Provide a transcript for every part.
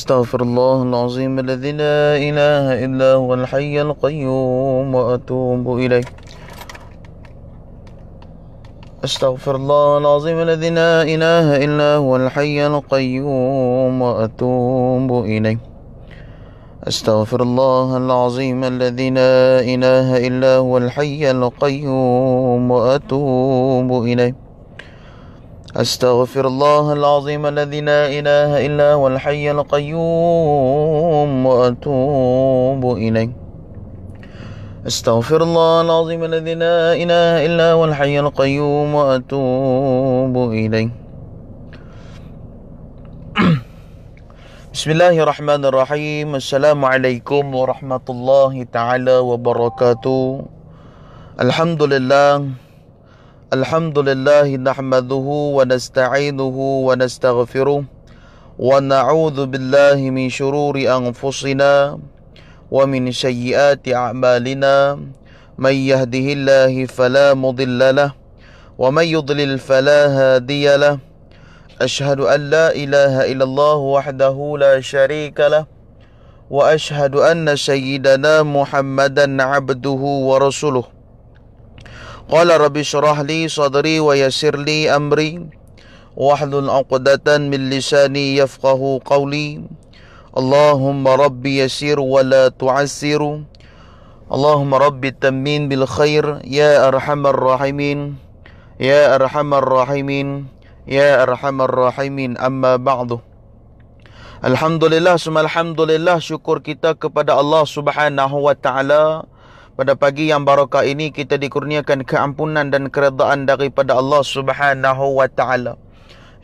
أستغفر الله العظيم الذي لا إله إلا هو الحي القيوم وأتوب إليه. أستغفر الله العظيم الذي لا إله إلا هو الحي القيوم وأتوب إليه. أستغفر الله العظيم الذي لا إله إلا هو الحي القيوم وأتوب إليه. أستغفر الله العظيم الذي لا إله إلا هو الحي القيوم وأتوب إليه. أستغفر الله العظيم الذي لا إله إلا هو الحي القيوم وأتوب إليه. Bismillahirrahmanirrahim. Assalamualaikum warahmatullahi ta'ala wabarakatuh. Alhamdulillah nahmaduhu wa nasta'inuhu wa nastaghfiruh wa na'udzu billahi min shururi anfusina wa min sayyiati a'malina. May yahdihillahu fala mudilla lahu wa may yudlil fala hadiya lahu. أشهد أن لا إله إلا الله وحده لا شريك له وأشهد أن سيدنا محمدا عبده ورسوله. قال رب اشرح لي صدري ويسر لي أمري واحلل عقدة من لساني يفقه قولي. اللهم رب يسر ولا تعسر اللهم رب تمين بالخير يا أرحم الراحمين يا أرحم الراحمين Ya Arhamar Rahimin, amma ba'du. Alhamdulillah, alhamdulillah, syukur kita kepada Allah Subhanahu wa ta'ala. Pada pagi yang barakah ini kita dikurniakan keampunan dan keredaan daripada Allah Subhanahu wa ta'ala.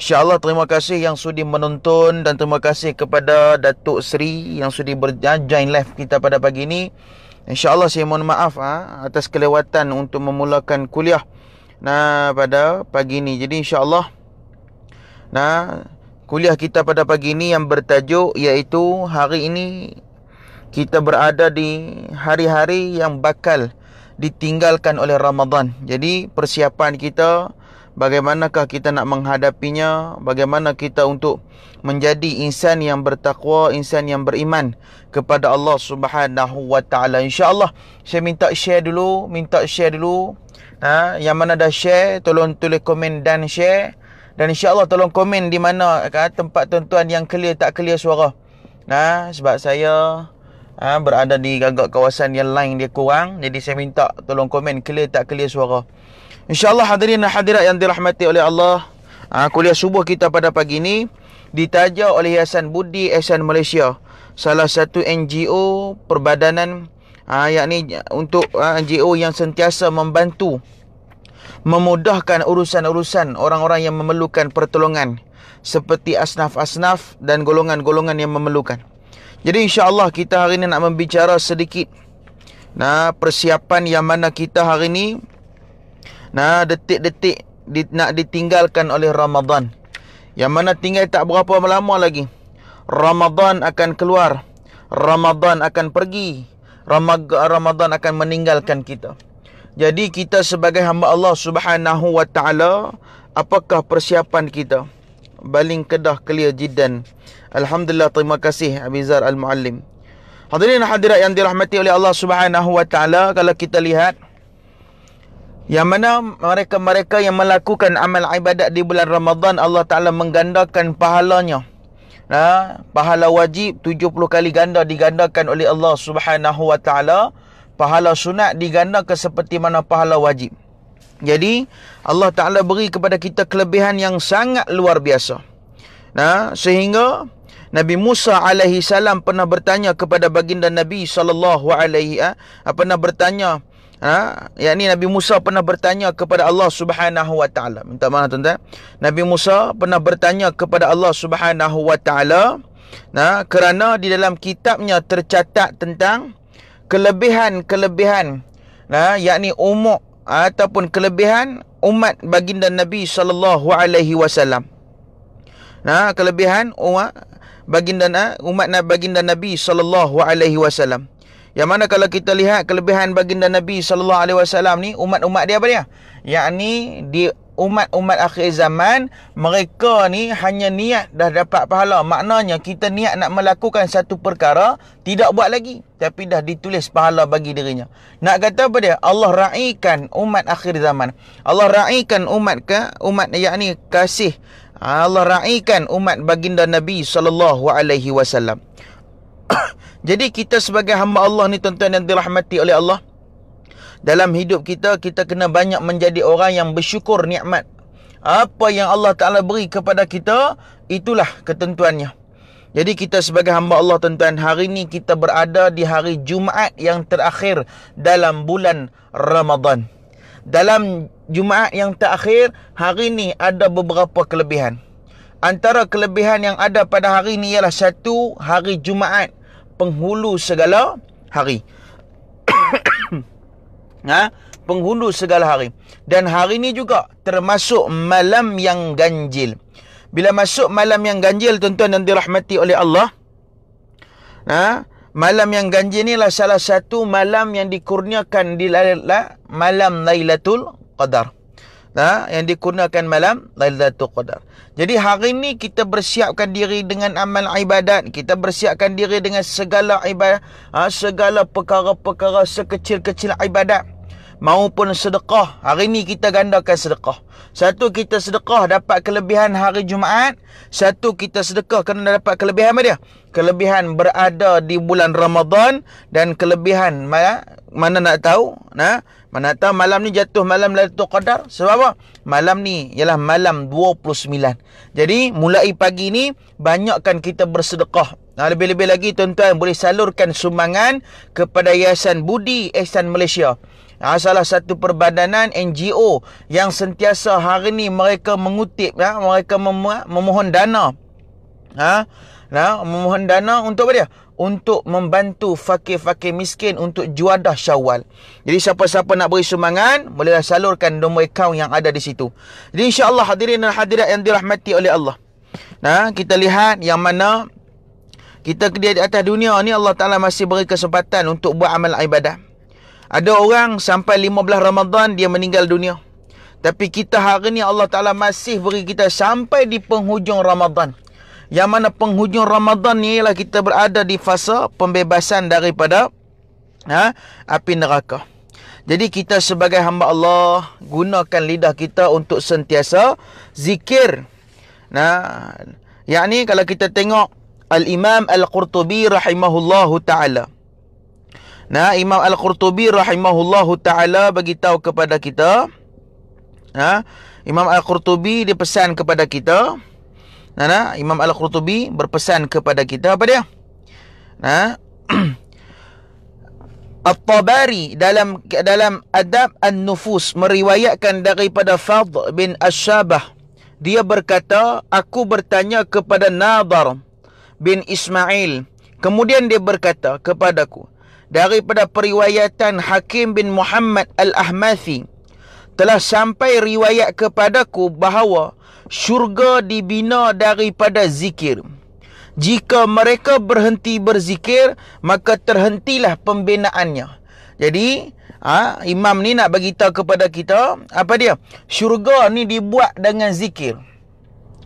InsyaAllah terima kasih yang sudi menonton dan terima kasih kepada Datuk Seri yang sudi join live kita pada pagi ini. InsyaAllah saya mohon maaf atas kelewatan untuk memulakan kuliah pada pagi ini. Jadi insyaAllah kuliah kita pada pagi ini yang bertajuk iaitu hari ini kita berada di hari-hari yang bakal ditinggalkan oleh Ramadan. Jadi persiapan kita, bagaimanakah kita nak menghadapinya, bagaimana kita untuk menjadi insan yang bertakwa, insan yang beriman kepada Allah Subhanahu wa ta'ala. InsyaAllah saya minta share dulu. Yang mana dah share, tolong tulis komen dan share. Dan insyaAllah tolong komen di mana tempat tuan-tuan yang clear tak clear suara. Sebab saya berada di agak kawasan yang lain dia kurang. Jadi saya minta tolong komen clear tak clear suara. InsyaAllah hadirin dan hadirat yang dirahmati oleh Allah, kuliah subuh kita pada pagi ini ditaja oleh Yayasan Budi Ihsan Malaysia, salah satu NGO perbadanan yakni untuk NGO yang sentiasa membantu memudahkan urusan-urusan orang-orang yang memerlukan pertolongan, seperti asnaf-asnaf dan golongan-golongan yang memerlukan. Jadi insyaAllah kita hari ini nak membicara sedikit persiapan yang mana kita hari ini detik-detik nak ditinggalkan oleh Ramadan. Yang mana tinggal tak berapa lama lagi Ramadan akan keluar, Ramadan akan pergi, Ramadan akan meninggalkan kita. Jadi kita sebagai hamba Allah Subhanahu wa ta'ala, apakah persiapan kita? Baling kedah clear jiddan. Alhamdulillah, terima kasih Abizar Al-Muallim. Hadirin hadirat yang dirahmati oleh Allah Subhanahu wa ta'ala, kalau kita lihat yang mana mereka-mereka yang melakukan amal ibadat di bulan Ramadan, Allah Ta'ala menggandakan pahalanya. Pahala wajib 70 kali ganda digandakan oleh Allah Subhanahu wa ta'ala. Pahala sunat digandakan seperti mana pahala wajib. Jadi Allah Ta'ala beri kepada kita kelebihan yang sangat luar biasa. Sehingga Nabi Musa alaihi salam pernah bertanya kepada baginda Nabi sallallahu alaihi yakni Nabi Musa pernah bertanya kepada Allah Subhanahu wa ta'ala. Minta maaf tuan-tuan. Nabi Musa pernah bertanya kepada Allah Subhanahu wa ta'ala kerana di dalam kitabnya tercatat tentang kelebihan yakni umur ataupun kelebihan umat baginda Nabi sallallahu alaihi wasallam. Kelebihan umat baginda Nabi sallallahu alaihi wasallam. Yang mana kalau kita lihat kelebihan baginda Nabi sallallahu alaihi wasallam ni, umat-umat dia apa dia? Yakni umat-umat akhir zaman, mereka ni hanya niat dah dapat pahala. Maknanya kita niat nak melakukan satu perkara, tidak buat lagi, tapi dah ditulis pahala bagi dirinya. Nak kata apa dia? Allah raikan umat akhir zaman. Allah raikan umat yakni kasih. Allah raikan umat baginda Nabi SAW. Jadi kita sebagai hamba Allah ni, tuan-tuan yang dirahmati oleh Allah, dalam hidup kita, kita kena banyak menjadi orang yang bersyukur nikmat. Apa yang Allah Ta'ala beri kepada kita, itulah ketentuannya. Jadi kita sebagai hamba Allah, tuan-tuan, hari ni kita berada di hari Jumaat yang terakhir dalam bulan Ramadan. Dalam Jumaat yang terakhir, hari ni ada beberapa kelebihan. Antara kelebihan yang ada pada hari ni ialah satu, hari Jumaat penghulu segala hari. Penghulu segala hari. Dan hari ni juga termasuk malam yang ganjil. Bila masuk malam yang ganjil, tuan-tuan yang dirahmati oleh Allah, malam yang ganjil ni lah salah satu malam yang dikurniakan di malam Lailatul Qadar. Yang dikurniakan malam Lailatul Qadar. Jadi hari ni kita bersiapkan diri dengan amal ibadat, kita bersiapkan diri dengan segala ibadat, segala perkara-perkara sekecil-kecil ibadat maupun sedekah. Hari ni kita gandakan sedekah. Satu, kita sedekah dapat kelebihan hari Jumaat. Satu, kita sedekah kerana dapat kelebihan apa dia? Kelebihan berada di bulan Ramadan. Dan kelebihan mana nak tahu? Mana tahu malam ni jatuh malam Lailatul Qadar. Sebab apa? Malam ni ialah malam 29. Jadi mulai pagi ni banyakkan kita bersedekah. Lebih-lebih lagi, tuan-tuan, boleh salurkan sumbangan kepada Yayasan Budi Ihsan Malaysia. Salah satu perbadanan NGO yang sentiasa hari ni mereka mengutip, mereka memohon dana. Memohon dana untuk apa dia? Untuk membantu fakir-fakir miskin untuk juadah Syawal. Jadi siapa-siapa nak beri sumbangan, bolehlah salurkan nombor akaun yang ada di situ. Jadi insya-Allah, hadirin dan hadirat yang dirahmati oleh Allah. Kita lihat yang mana kita di atas dunia ni, Allah Ta'ala masih beri kesempatan untuk buat amal ibadah. Ada orang sampai 15 Ramadan dia meninggal dunia. Tapi kita hari ni Allah Ta'ala masih beri kita sampai di penghujung Ramadan. Yang mana penghujung Ramadan ni ialah kita berada di fasa pembebasan daripada api neraka. Jadi kita sebagai hamba Allah, gunakan lidah kita untuk sentiasa zikir. Yakni kalau kita tengok Al-Imam Al-Qurtubi rahimahullahu ta'ala. Imam Al-Qurtubi rahimahullahu ta'ala bagi tahu kepada kita. Imam Al-Qurtubi dia pesan kepada kita. Imam Al-Qurtubi berpesan kepada kita apa dia? At-Tabari dalam Adab An-Nufus meriwayatkan daripada Fadl bin Ash-Shabah. Dia berkata, aku bertanya kepada Nadar bin Ismail. Kemudian dia berkata kepadaku, daripada periwayatan Hakim bin Muhammad Al-Ahmathi, telah sampai riwayat kepadaku bahawa syurga dibina daripada zikir. Jika mereka berhenti berzikir, maka terhentilah pembinaannya. Jadi imam ni nak bagi tahu kepada kita apa dia? Syurga ni dibuat dengan zikir.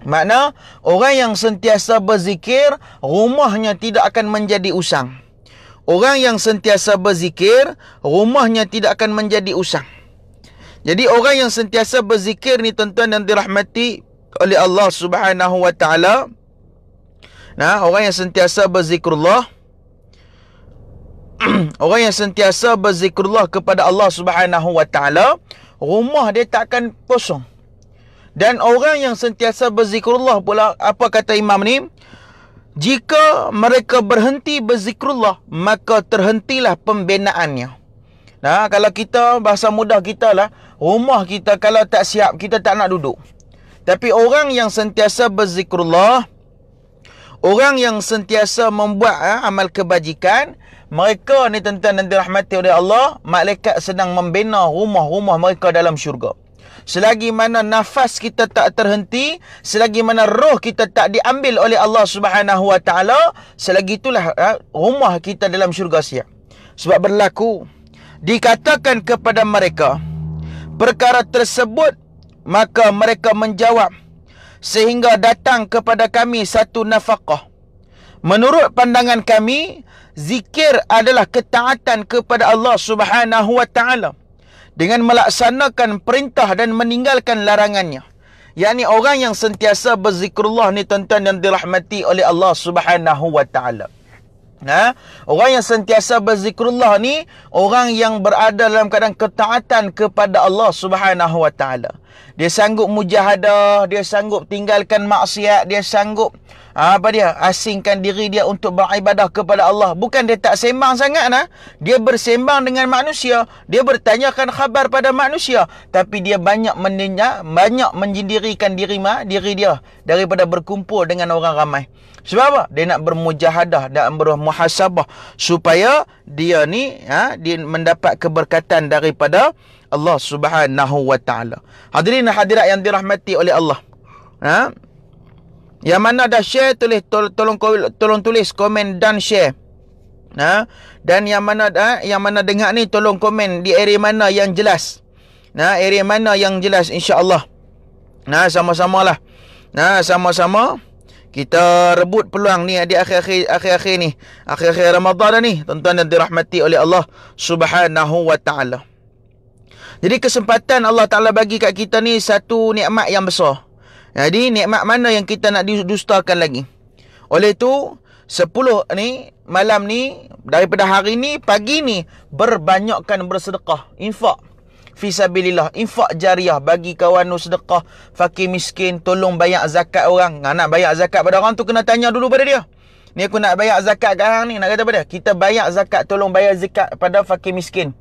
Makna orang yang sentiasa berzikir, rumahnya tidak akan menjadi usang. Orang yang sentiasa berzikir, rumahnya tidak akan menjadi usang. Jadi orang yang sentiasa berzikir ni, tuan-tuan yang dirahmati oleh Allah Subhanahu wa taala, orang yang sentiasa berzikrullah, orang yang sentiasa berzikrullah kepada Allah Subhanahu wa taala, rumah dia tak akan kosong. Dan orang yang sentiasa berzikrullah pula, apa kata imam ni? Jika mereka berhenti berzikrullah, maka terhentilah pembinaannya. Kalau kita, bahasa mudah kita lah, rumah kita kalau tak siap, kita tak nak duduk. Tapi orang yang sentiasa berzikrullah, orang yang sentiasa membuat amal kebajikan, mereka ni tuan-tuan dan dirahmati oleh Allah, malaikat sedang membina rumah-rumah mereka dalam syurga. Selagi mana nafas kita tak terhenti, selagi mana roh kita tak diambil oleh Allah Subhanahu wa taala, selagi itulah rumah kita dalam syurga siap. Sebab berlaku dikatakan kepada mereka, perkara tersebut maka mereka menjawab, sehingga datang kepada kami satu nafaqah. Menurut pandangan kami, zikir adalah ketaatan kepada Allah Subhanahu wa taala dengan melaksanakan perintah dan meninggalkan larangannya. Yakni orang yang sentiasa berzikrullah ni tuan-tuan yang dirahmati oleh Allah Subhanahu wa taala. Orang yang sentiasa berzikrullah ni orang yang berada dalam keadaan ketaatan kepada Allah Subhanahu wa taala. Dia sanggup mujahadah, dia sanggup tinggalkan maksiat, dia sanggup asingkan diri dia untuk beribadah kepada Allah. Bukan dia tak sembang sangat dia bersembang dengan manusia, dia bertanyakan khabar pada manusia, tapi dia banyak menyendirikan diri dia daripada berkumpul dengan orang ramai. Sebab apa? Dia nak bermujahadah dan bermuhasabah supaya dia ni dia mendapat keberkatan daripada Allah Subhanahu wa taala. Hadirin dan hadirat yang dirahmati oleh Allah. Yang mana dah share, tolong tulis komen dan share. Dan yang mana dengar ni tolong komen di area mana yang jelas. Area mana yang jelas, insya-Allah. Sama-samalah. Sama-sama kita rebut peluang ni di akhir-akhir ni. Akhir-akhir Ramadan ni, tuan-tuan yang dirahmati oleh Allah Subhanahu wa taala. Jadi kesempatan Allah Taala bagi kat kita ni satu nikmat yang besar. Jadi nikmat mana yang kita nak dustakan lagi? Oleh itu 10 ni malam ni, daripada hari ni, pagi ni, berbanyakkan bersedekah, infak fisabilillah, infak jariah, bagi kawan nu sedekah, fakir miskin, tolong bayar zakat orang. Nak bayar zakat pada orang tu kena tanya dulu pada dia. Ni aku nak bayar zakat kat hang ni, nak kata pada dia, kita bayar zakat, tolong bayar zakat pada fakir miskin.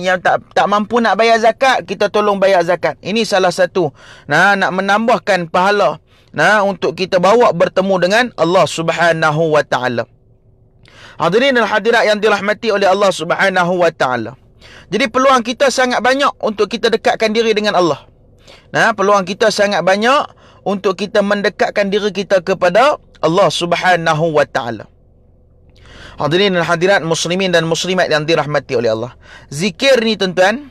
Yang tak mampu nak bayar zakat, kita tolong bayar zakat. Ini salah satu nak menambahkan pahala untuk kita bawa bertemu dengan Allah Subhanahu wa taala. Hadirin dan hadirat yang dirahmati oleh Allah Subhanahu wa taala. Jadi peluang kita sangat banyak untuk kita dekatkan diri dengan Allah. Peluang kita sangat banyak untuk kita mendekatkan diri kita kepada Allah Subhanahu wa taala. Hadirin dan hadirat muslimin dan muslimat yang dirahmati oleh Allah. Zikir ni tuan-tuan,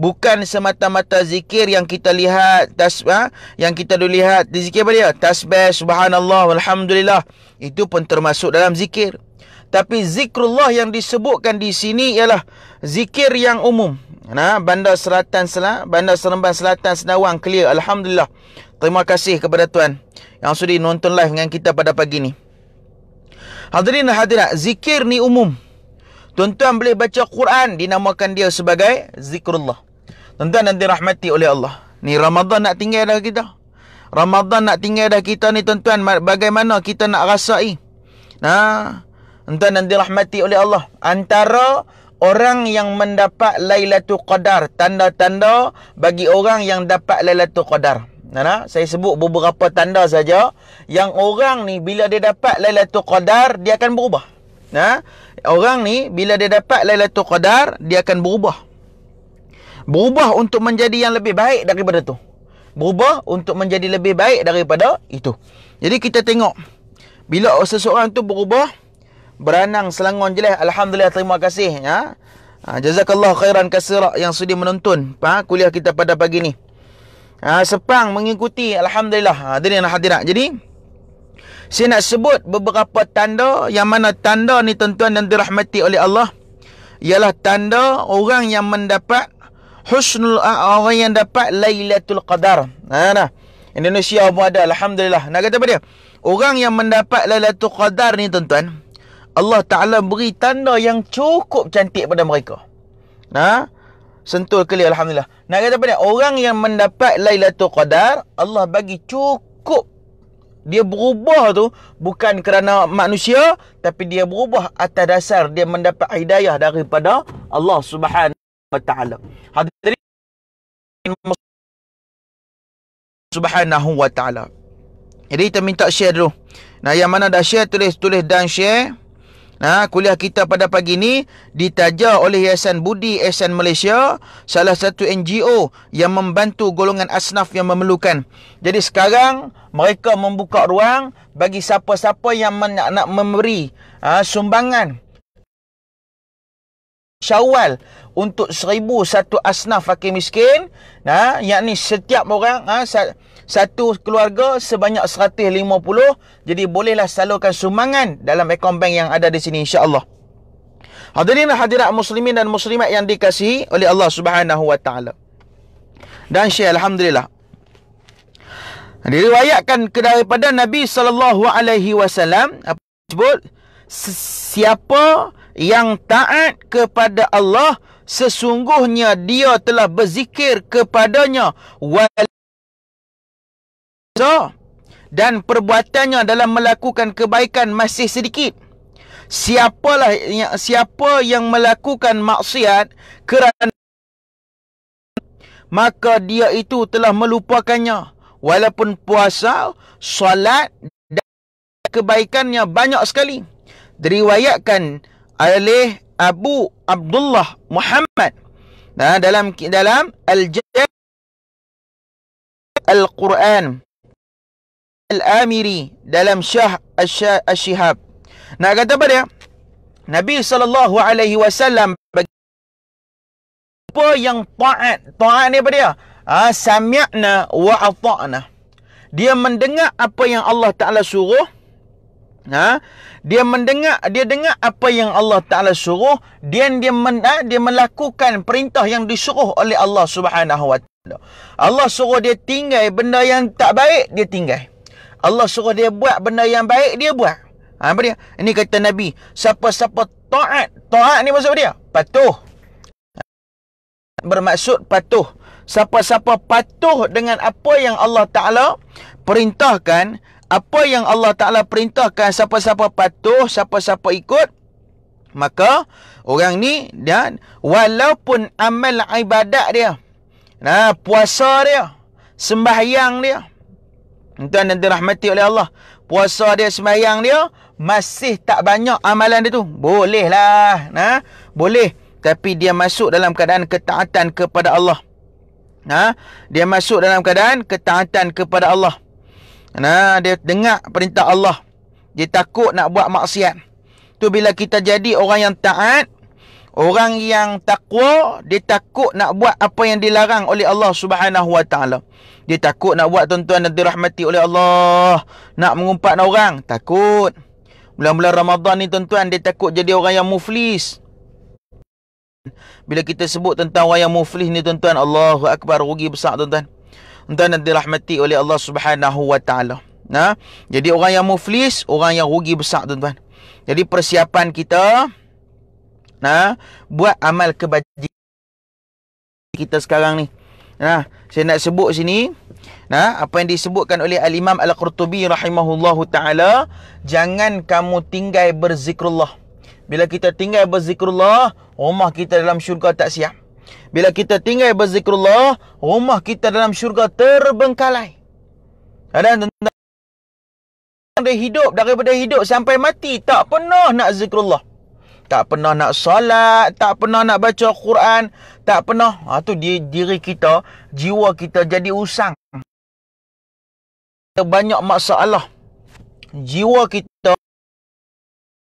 bukan semata-mata zikir yang kita lihat, yang kita dulu lihat di zikir apa dia? Tasbih, subhanallah, alhamdulillah. Itu pun termasuk dalam zikir. Tapi zikrullah yang disebutkan di sini ialah zikir yang umum. Bandar Seremban Selatan Senawang clear, alhamdulillah. Terima kasih kepada tuan yang sudi nonton live dengan kita pada pagi ni. Hadirin dan hadirat, zikir ni umum. Tuan-tuan boleh baca Quran, dinamakan dia sebagai zikrullah. Tuan-tuan yang dirahmati oleh Allah. Ni Ramadan nak tinggal dah kita. Ramadan nak tinggal dah kita ni tuan-tuan. Bagaimana kita nak rasai? Tuan-tuan yang dirahmati oleh Allah. Antara orang yang mendapat Lailatul Qadar, tanda-tanda bagi orang yang dapat Lailatul Qadar. Saya sebut beberapa tanda saja yang orang ni bila dia dapat Lailatul Qadar, dia akan berubah. Orang ni bila dia dapat Lailatul Qadar, dia akan berubah. Berubah untuk menjadi yang lebih baik daripada tu. Berubah untuk menjadi lebih baik daripada itu. Jadi kita tengok, bila seseorang tu berubah, beranang selangon jelas, alhamdulillah, terima kasih. Jazakallah khairan katsira yang sudi menonton kuliah kita pada pagi ni. Sepang mengikuti, alhamdulillah. Hadirin dan hadirat. Jadi saya nak sebut beberapa tanda, yang mana tanda ni tuan-tuan dan dirahmati oleh Allah ialah tanda orang yang mendapat orang yang dapat Lailatul Qadar. Indonesia pun ada, alhamdulillah. Nak kata apa dia? Orang yang mendapat Lailatul Qadar ni tuan-tuan, Allah Ta'ala beri tanda yang cukup cantik pada mereka. Sentul clear, alhamdulillah. Nak kata apa dia? Orang yang mendapat Lailatul Qadar, Allah bagi cukup. Dia berubah tu bukan kerana manusia, tapi dia berubah atas dasar dia mendapat hidayah daripada Allah Subhanahu wa taala. Hadirin Subhanahu wa taala. Jadi kita minta share dulu. Yang mana dah share, tulis dan share. Kuliah kita pada pagi ni ditaja oleh Yayasan Budi Ihsan Malaysia, salah satu NGO yang membantu golongan asnaf yang memerlukan. Jadi sekarang mereka membuka ruang bagi siapa-siapa yang nak memberi sumbangan Syawal untuk 1,001 asnaf fakir miskin. Yakni setiap orang, satu keluarga sebanyak 150. Jadi bolehlah salurkan sumbangan dalam akaun bank yang ada di sini, insya-Allah. Hadirin hadirat muslimin dan muslimat yang dikasihi oleh Allah Subhanahu wa taala. Dan syekh, alhamdulillah, diriwayatkan daripada Nabi sallallahu alaihi wasallam sebut, siapa yang taat kepada Allah, sesungguhnya dia telah berzikir kepadanya dan perbuatannya dalam melakukan kebaikan masih sedikit. Siapa yang melakukan maksiat kerana, maka dia itu telah melupakannya, walaupun puasa, solat dan kebaikannya banyak sekali. Diriwayatkan oleh Abu Abdullah Muhammad dalam Al-Quran Al-Amiri dalam Syah Ash-Shihab. Kata apa dia? Nabi SAW apa yang taat ni apa dia? Sami'na wa ata'na. Dia mendengar apa yang Allah Ta'ala suruh. Dia dengar apa yang Allah Ta'ala suruh, dia melakukan perintah yang disuruh oleh Allah Subhanahu wa taala. Allah suruh dia tinggal benda yang tak baik, dia tinggal. Allah suruh dia buat benda yang baik, dia buat. Apa dia? Ini kata Nabi, siapa-siapa taat ni maksud dia patuh. Bermaksud patuh. Siapa-siapa patuh dengan apa yang Allah Ta'ala perintahkan, apa yang Allah Ta'ala perintahkan, siapa-siapa patuh, siapa-siapa ikut, maka orang ni dia, walaupun amal ibadat dia, puasa dia, sembahyang dia, tuan dan dirahmati oleh Allah, puasa dia, sembahyang dia, masih tak banyak amalan dia tu, bolehlah, boleh, tapi dia masuk dalam keadaan ketaatan kepada Allah. Dia masuk dalam keadaan ketaatan kepada Allah. Dia dengar perintah Allah, dia takut nak buat maksiat. Tu bila kita jadi orang yang taat, orang yang takwa, dia takut nak buat apa yang dilarang oleh Allah Subhanahu wa taala. Dia takut nak buat, tuan-tuan dan dirahmati oleh Allah, nak mengumpat orang, takut. Bulan-bulan Ramadan ni, tuan-tuan, dia takut jadi orang yang muflis. Bila kita sebut tentang orang yang muflis ni, tuan-tuan, Allahu akbar, rugi besar, tuan-tuan. Tuan dan dirahmati oleh Allah Subhanahu wa taala. Jadi orang yang muflis, orang yang rugi besar, tuan-tuan. Jadi persiapan kita buat amal kebajikan kita sekarang ni. Saya nak sebut sini apa yang disebutkan oleh Al-Imam Al-Qurtubi rahimahullahu taala, jangan kamu tinggal berzikrullah. Bila kita tinggal berzikrullah, rumah kita dalam syurga tak siap. Bila kita tinggal berzikrullah, rumah kita dalam syurga terbengkalai. Dan daripada hidup sampai mati tak pernah nak zikrullah, tak pernah nak salat, tak pernah nak baca Quran, tak pernah. Tu diri kita, jiwa kita jadi usang. Banyak masalah. Jiwa kita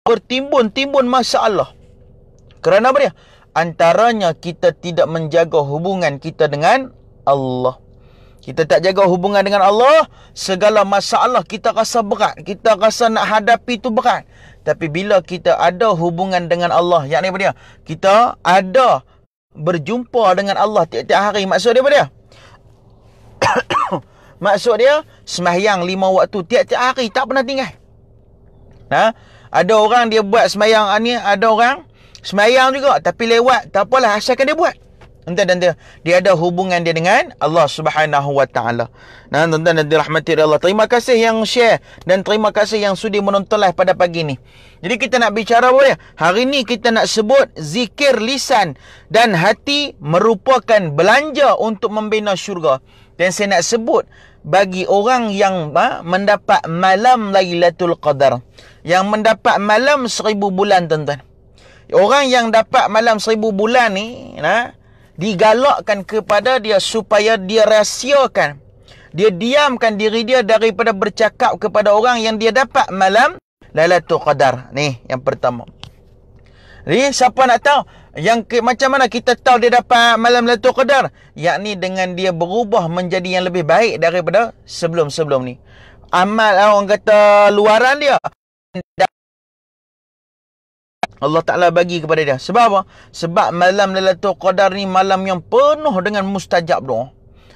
bertimbun-timbun masalah. Kerana apa dia? Antaranya kita tidak menjaga hubungan kita dengan Allah. Kita tak jaga hubungan dengan Allah, segala masalah kita rasa berat, kita rasa nak hadapi tu berat. Tapi bila kita ada hubungan dengan Allah, yakni apa dia? Kita ada berjumpa dengan Allah tiap-tiap hari. Maksud dia apa dia? Maksud dia, sembahyang 5 waktu tiap-tiap hari, tak pernah tinggal. Ada orang dia buat sembahyang ni, ada orang sembahyang juga tapi lewat, tak apalah, asalkan dia buat. Dan dia ada hubungan dia dengan Allah Subhanahu wa taala. Tuan-tuan dan dirahmati Allah, terima kasih yang share dan terima kasih yang sudi menonton live pada pagi ni. Jadi kita nak bicara apa dia? Hari ni kita nak sebut zikir lisan dan hati merupakan belanja untuk membina syurga. Dan saya nak sebut bagi orang yang mendapat malam Lailatul Qadar, yang mendapat malam 1000 bulan, tuan-tuan. Orang yang dapat malam 1000 bulan ni, digalakkan kepada dia supaya dia rahsiakan, dia diamkan diri dia daripada bercakap kepada orang yang dia dapat malam Lailatul Qadar. Ni yang pertama. Jadi siapa nak tahu? Macam mana kita tahu dia dapat malam Lailatul Qadar? Yakni dengan dia berubah menjadi yang lebih baik daripada sebelum-sebelum ni. Amal orang kata luaran dia, Allah Ta'ala bagi kepada dia. Sebab apa? Sebab malam Lailatul Qadar ni malam yang penuh dengan mustajab doa.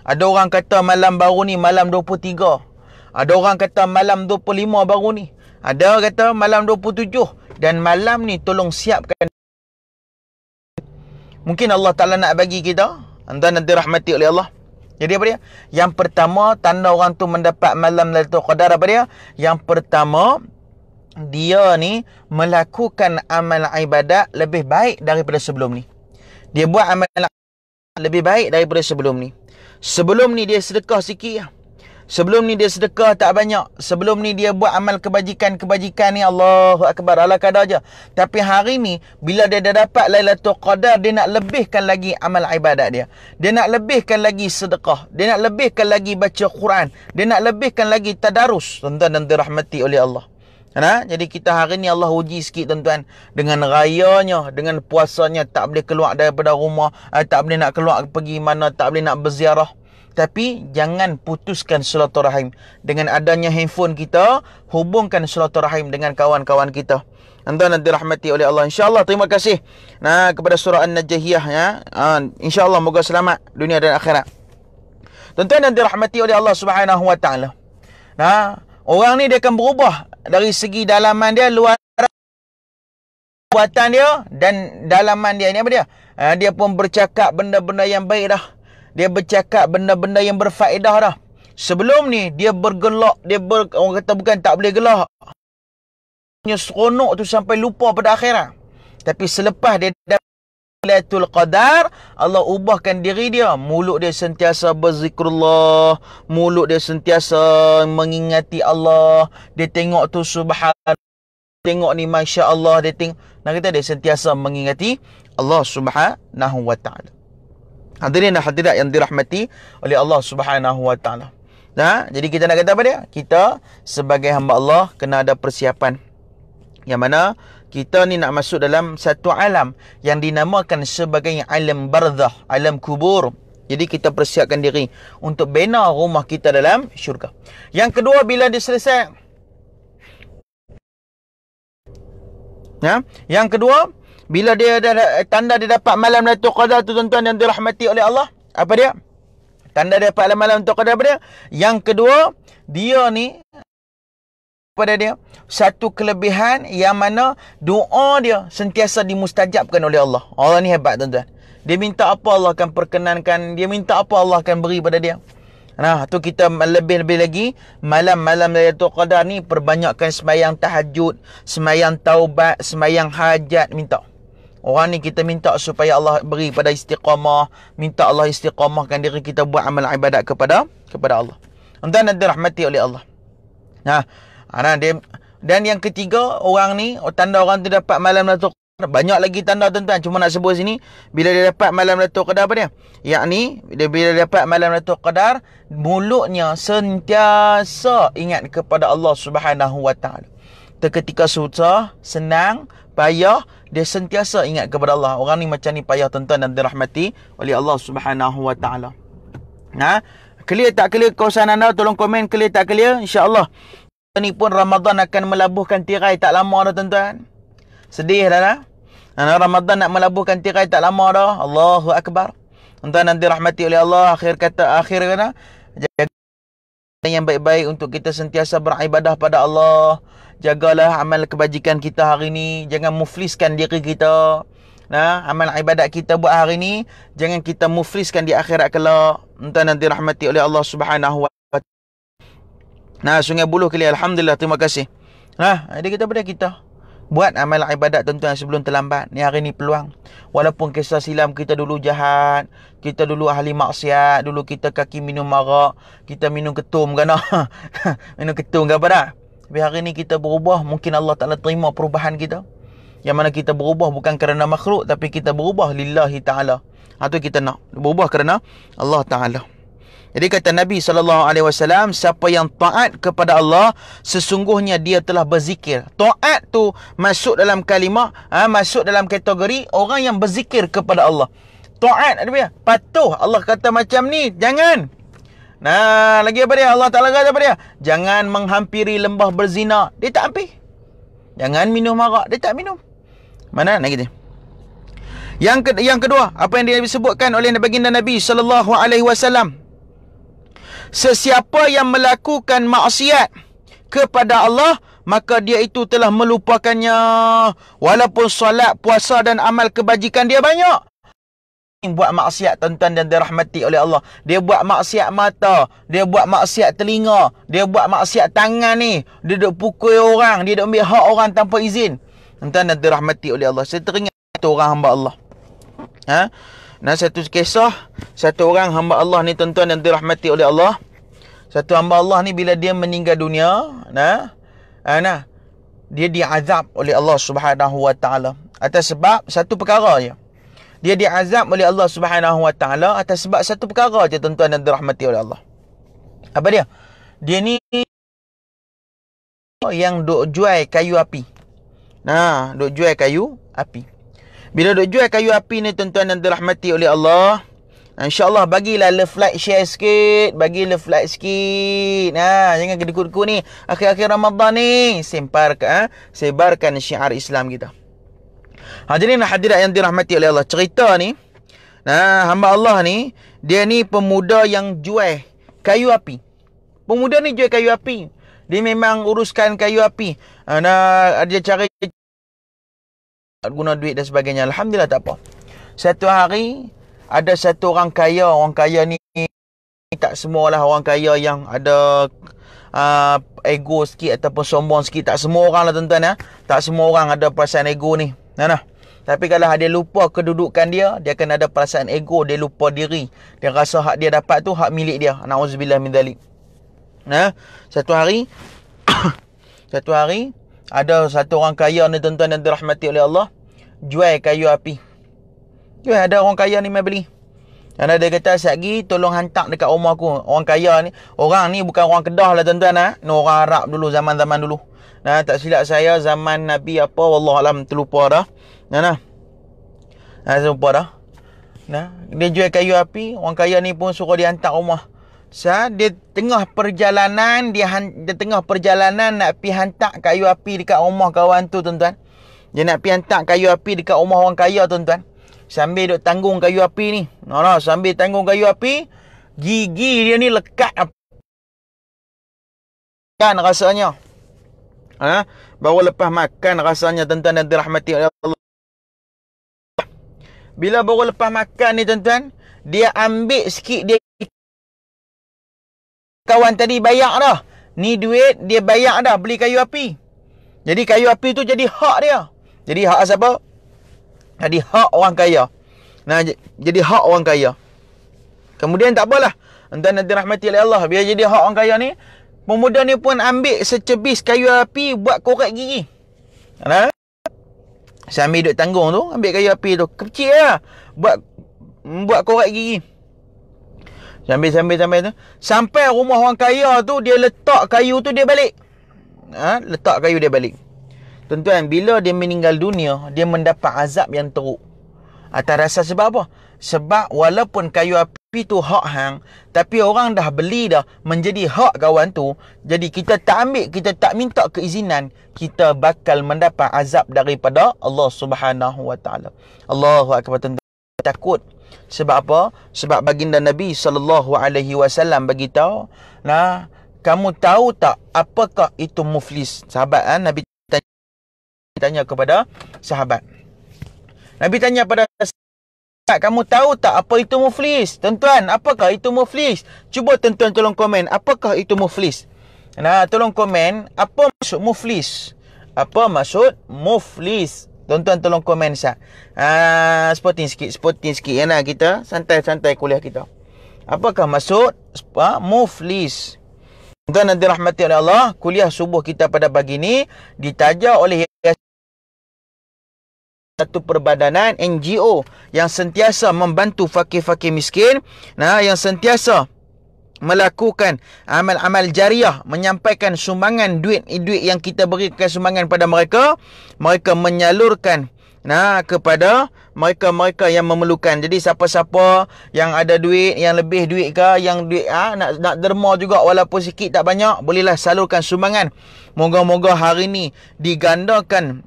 Ada orang kata malam baru ni malam 23. Ada orang kata malam 25 baru ni. Ada orang kata malam 27. Dan malam ni tolong siapkan. Mungkin Allah Ta'ala nak bagi kita, anda nanti rahmati oleh Allah. Jadi apa dia? Yang pertama, tanda orang tu mendapat malam Lailatul Qadar apa dia? Yang pertama, dia ni melakukan amal ibadat lebih baik daripada sebelum ni. Dia buat amal lebih baik daripada sebelum ni. Sebelum ni dia sedekah sikit. Sebelum ni dia sedekah tak banyak. Sebelum ni dia buat amal kebajikan ni Allahu Akbar ala kadar je. Tapi hari ni bila dia dah dapat Lailatul Qadar, dia nak lebihkan lagi amal ibadat dia. Dia nak lebihkan lagi sedekah. Dia nak lebihkan lagi baca Quran. Dia nak lebihkan lagi tadarus. Tuan-tuan dan dirahmati oleh Allah. Jadi kita hari ni Allah uji sikit tuan-tuan. Dengan rayanya, dengan puasanya, tak boleh keluar daripada rumah, tak boleh nak keluar pergi mana, tak boleh nak berziarah. Tapi jangan putuskan silaturahim. Dengan adanya handphone kita, hubungkan silaturahim dengan kawan-kawan kita. Anda nanti rahmati oleh Allah. InsyaAllah, terima kasih kepada surah An-Najahiyah. InsyaAllah, moga selamat dunia dan akhirat. Tuan-tuan nanti rahmati oleh Allah Subhanahu Wa Ta'ala. Orang ni dia akan berubah dari segi dalaman dia, luar buatan dia dan dalaman dia. Ini apa dia? Dia pun bercakap benda-benda yang baik dah. Dia bercakap benda-benda yang berfaedah dah. Sebelum ni dia bergelak, orang kata bukan tak boleh gelak. Dia seronok tu sampai lupa pada akhirat. Tapi selepas dia dapat Lailatul Qadar, Allah ubahkan diri dia. Mulut dia sentiasa berzikrullah, mulut dia sentiasa mengingati Allah. Dia tengok tu subhanallah, tengok ni masya-Allah, dia tengok. Nak kata dia sentiasa mengingati Allah Subhanahu Wa Ta'ala. Hadirin dan hadirat yang dirahmati oleh Allah Subhanahu Wa Ta'ala. Jadi kita nak kata apa dia? Kita sebagai hamba Allah kena ada persiapan. Yang mana kita ni nak masuk dalam satu alam yang dinamakan sebagai alam barzah, alam kubur. Jadi kita persiapkan diri untuk bina rumah kita dalam syurga. Yang kedua, bila dia selesai. Yang kedua, bila dia ada tanda dia dapat malam Lailatul Qadar tu tuan-tuan yang dirahmati oleh Allah, apa dia? Tanda dia dapat malam Lailatul Qadar apa dia? Yang kedua, dia ni pada dia satu kelebihan yang mana doa dia sentiasa dimustajabkan oleh Allah. Allah ni hebat tuan-tuan. Dia minta apa Allah akan perkenankan, dia minta apa Allah akan beri pada dia. Tu kita lebih-lebih lagi malam-malam Lailatul Qadar ni perbanyakkan sembahyang tahajud, sembahyang taubat, sembahyang hajat, minta. Orang ni kita minta supaya Allah beri pada istiqamah, minta Allah istiqamahkan diri kita buat amal ibadat kepada Allah. Tuan-tuan dan dirahmati oleh Allah. Dan yang ketiga, orang ni, tanda orang tu dapat malam Lailatul Qadar. Banyak lagi tanda tuan-tuan, cuma nak sebut sini. Bila dia dapat malam Lailatul Qadar apa dia? Yakni, bila dia dapat malam Lailatul Qadar, mulutnya sentiasa ingat kepada Allah Subhanahu Wa Ta'ala. Ketika susah, senang, payah, dia sentiasa ingat kepada Allah. Orang ni macam ni payah tuan-tuan dan dirahmati oleh Allah Subhanahu Wa Ta'ala. Clear tak clear kawasan anda? Tolong komen clear tak clear. InsyaAllah ni pun Ramadan akan melabuhkan tirai tak lama dah tuan-tuan. Sedih dah. Ramadan nak melabuhkan tirai tak lama dah. Allahu Akbar. Tuan-tuan dan dirahmati oleh Allah. Akhir kata jaga yang baik-baik untuk kita sentiasa beribadah pada Allah. Jagalah amal kebajikan kita hari ni. Jangan mufliskan diri kita. Amal ibadat kita buat hari ni, jangan kita mufliskan di akhirat kelak. Tuan-tuan dan dirahmati oleh Allah Subhanahu Wa Ta'ala. Sungai Buloh kali, alhamdulillah, terima kasih. Jadi kita buat amal ibadat tuan-tuan sebelum terlambat. Ni hari ni peluang. Walaupun kisah silam kita dulu jahat, kita dulu ahli maksiat, dulu kita kaki minum arak, kita minum ketum kan. Minum ketum ke apa dah. Tapi hari ni kita berubah, mungkin Allah Ta'ala terima perubahan kita. Yang mana kita berubah bukan kerana makhluk, tapi kita berubah lillahi ta'ala. Itu kita nak berubah kerana Allah Ta'ala. Jadi kata Nabi SAW, siapa yang taat kepada Allah, sesungguhnya dia telah berzikir. Taat tu masuk dalam kalimah, masuk dalam kategori orang yang berzikir kepada Allah. Taat dia, patuh. Allah kata macam ni, jangan. Nah, lagi apa dia? Allah Ta'ala kata apa dia? Jangan menghampiri lembah berzina. Dia tak hampir. Jangan minum arak. Dia tak minum. Mana lagi dia? Yang kedua, apa yang dia disebutkan oleh baginda Nabi SAW. Sesiapa yang melakukan maksiat kepada Allah, maka dia itu telah melupakannya. Walaupun solat, puasa dan amal kebajikan dia banyak, buat maksiat tuan-tuan dan dirahmati oleh Allah. Dia buat maksiat mata, dia buat maksiat telinga, dia buat maksiat tangan ni, dia duk pukul orang, dia duk ambil hak orang tanpa izin. Tuan-tuan dan dirahmati oleh Allah. Saya teringat satu orang hamba Allah. Nah, satu kisah, satu orang hamba Allah ni tuan-tuan dan dirahmati oleh Allah. Satu hamba Allah ni bila dia meninggal dunia, dia diazab oleh Allah Subhanahu wa taala atas sebab satu perkara je. Dia diazab oleh Allah Subhanahu wa taala atas sebab satu perkara je tuan-tuan dan dirahmati oleh Allah. Apa dia? Dia ni yang duk jual kayu api. Nah, duk jual kayu api. Bila duk jual kayu api ni tuan-tuan dan dirahmati oleh Allah, InsyaAllah bagilah love, like, share sikit. Bagi love, like sikit. Jangan kedekut-dekut ni. Akhir-akhir Ramadan ni. Sebarkan syiar Islam kita. Hadirin hadirat yang dirahmati oleh Allah. Cerita ni, hamba Allah ni, dia ni pemuda yang jual kayu api. Pemuda ni jual kayu api. Dia memang uruskan kayu api. Dia cari guna duit dan sebagainya. Alhamdulillah tak apa. Satu hari, ada satu orang kaya. Orang kaya ni tak semualah orang kaya yang ada ego sikit ataupun sombong sikit. Tak semua orang lah tuan-tuan. Tak semua orang ada perasaan ego ni. Tapi kalau dia lupa kedudukan dia, dia akan ada perasaan ego. Dia lupa diri. Dia rasa hak dia dapat tu hak milik dia. Na'udzubillah min dzalik. Satu hari satu hari ada satu orang kaya ni tuan-tuan yang dirahmati oleh Allah, jual kayu api. Ada orang kaya ni mai beli. Dan dia kata, "Satgi tolong hantar dekat rumah aku." Orang kaya ni, orang ni bukan orang Kedah lah tuan-tuan. Ni orang Arab dulu, zaman-zaman dulu. Tak silap saya zaman Nabi apa, wallahualam terlupa dah. Terlupa dah. Dia jual kayu api. Orang kaya ni pun suruh dia hantar rumah. Dia tengah perjalanan, dia tengah perjalanan nak pergi hantar kayu api dekat rumah kawan tu tuan-tuan. Dia nak pergi hantar kayu api dekat rumah orang kaya tuan-tuan. Sambil duk tanggung kayu api ni. Sambil tanggung kayu api, gigi dia ni lekat kan rasanya. Baru lepas makan rasanya tuan-tuan dan dirahmati oleh Allah. Bila baru lepas makan ni tuan-tuan, dia ambil sikit, dia kawan tadi bayar dah. Ni duit dia bayar dah beli kayu api. Jadi kayu api tu jadi hak dia. Jadi hak siapa? Jadi hak orang kaya. Jadi hak orang kaya. Kemudian tak apalah. Tuan-tuan nanti rahmati oleh Allah. Biar jadi hak orang kaya ni, pemuda ni pun ambil secebis kayu api buat korek gigi. Sambil duduk tanggung tu, ambil kayu api tu. Kecil lah. Buat korek gigi. Sambil tu. Sampai rumah orang kaya tu, dia letak kayu tu, dia balik. Letak kayu dia balik. Tuan-tuan, bila dia meninggal dunia, dia mendapat azab yang teruk. Atas rasa sebab apa? Sebab walaupun kayu api tu hak hang, tapi orang dah beli dah menjadi hak kawan tu. Jadi kita tak ambil, kita tak minta keizinan, kita bakal mendapat azab daripada Allah Subhanahu wa taala. Allahu akbar. Takut. Sebab apa? Sebab baginda Nabi SAW bagi tahu, kamu tahu tak apakah itu muflis? Sahabat Nabi tanya kepada sahabat. Nabi tanya pada sahabat, kamu tahu tak apa itu muflis? Tuan-tuan, apakah itu muflis? Cuba tuan-tuan tolong komen, apakah itu muflis? Tolong komen, apa maksud muflis? Apa maksud muflis? Tuan-tuan tolong komen sah. Sporting sikit. Kita santai-santai kuliah kita. Apakah maksud muflis? Tuan-tuan nanti rahmati oleh Allah, kuliah subuh kita pada pagi ni ditaja oleh satu perbadanan NGO yang sentiasa membantu fakir-fakir miskin, yang sentiasa melakukan amal-amal jariah, menyampaikan sumbangan duit yang kita berikan sumbangan pada mereka, mereka menyalurkan kepada mereka-mereka yang memerlukan. Jadi siapa-siapa yang ada duit, yang lebih duit ke, yang duit nak derma juga walaupun sikit tak banyak, bolehlah salurkan sumbangan. Moga-moga hari ni digandakan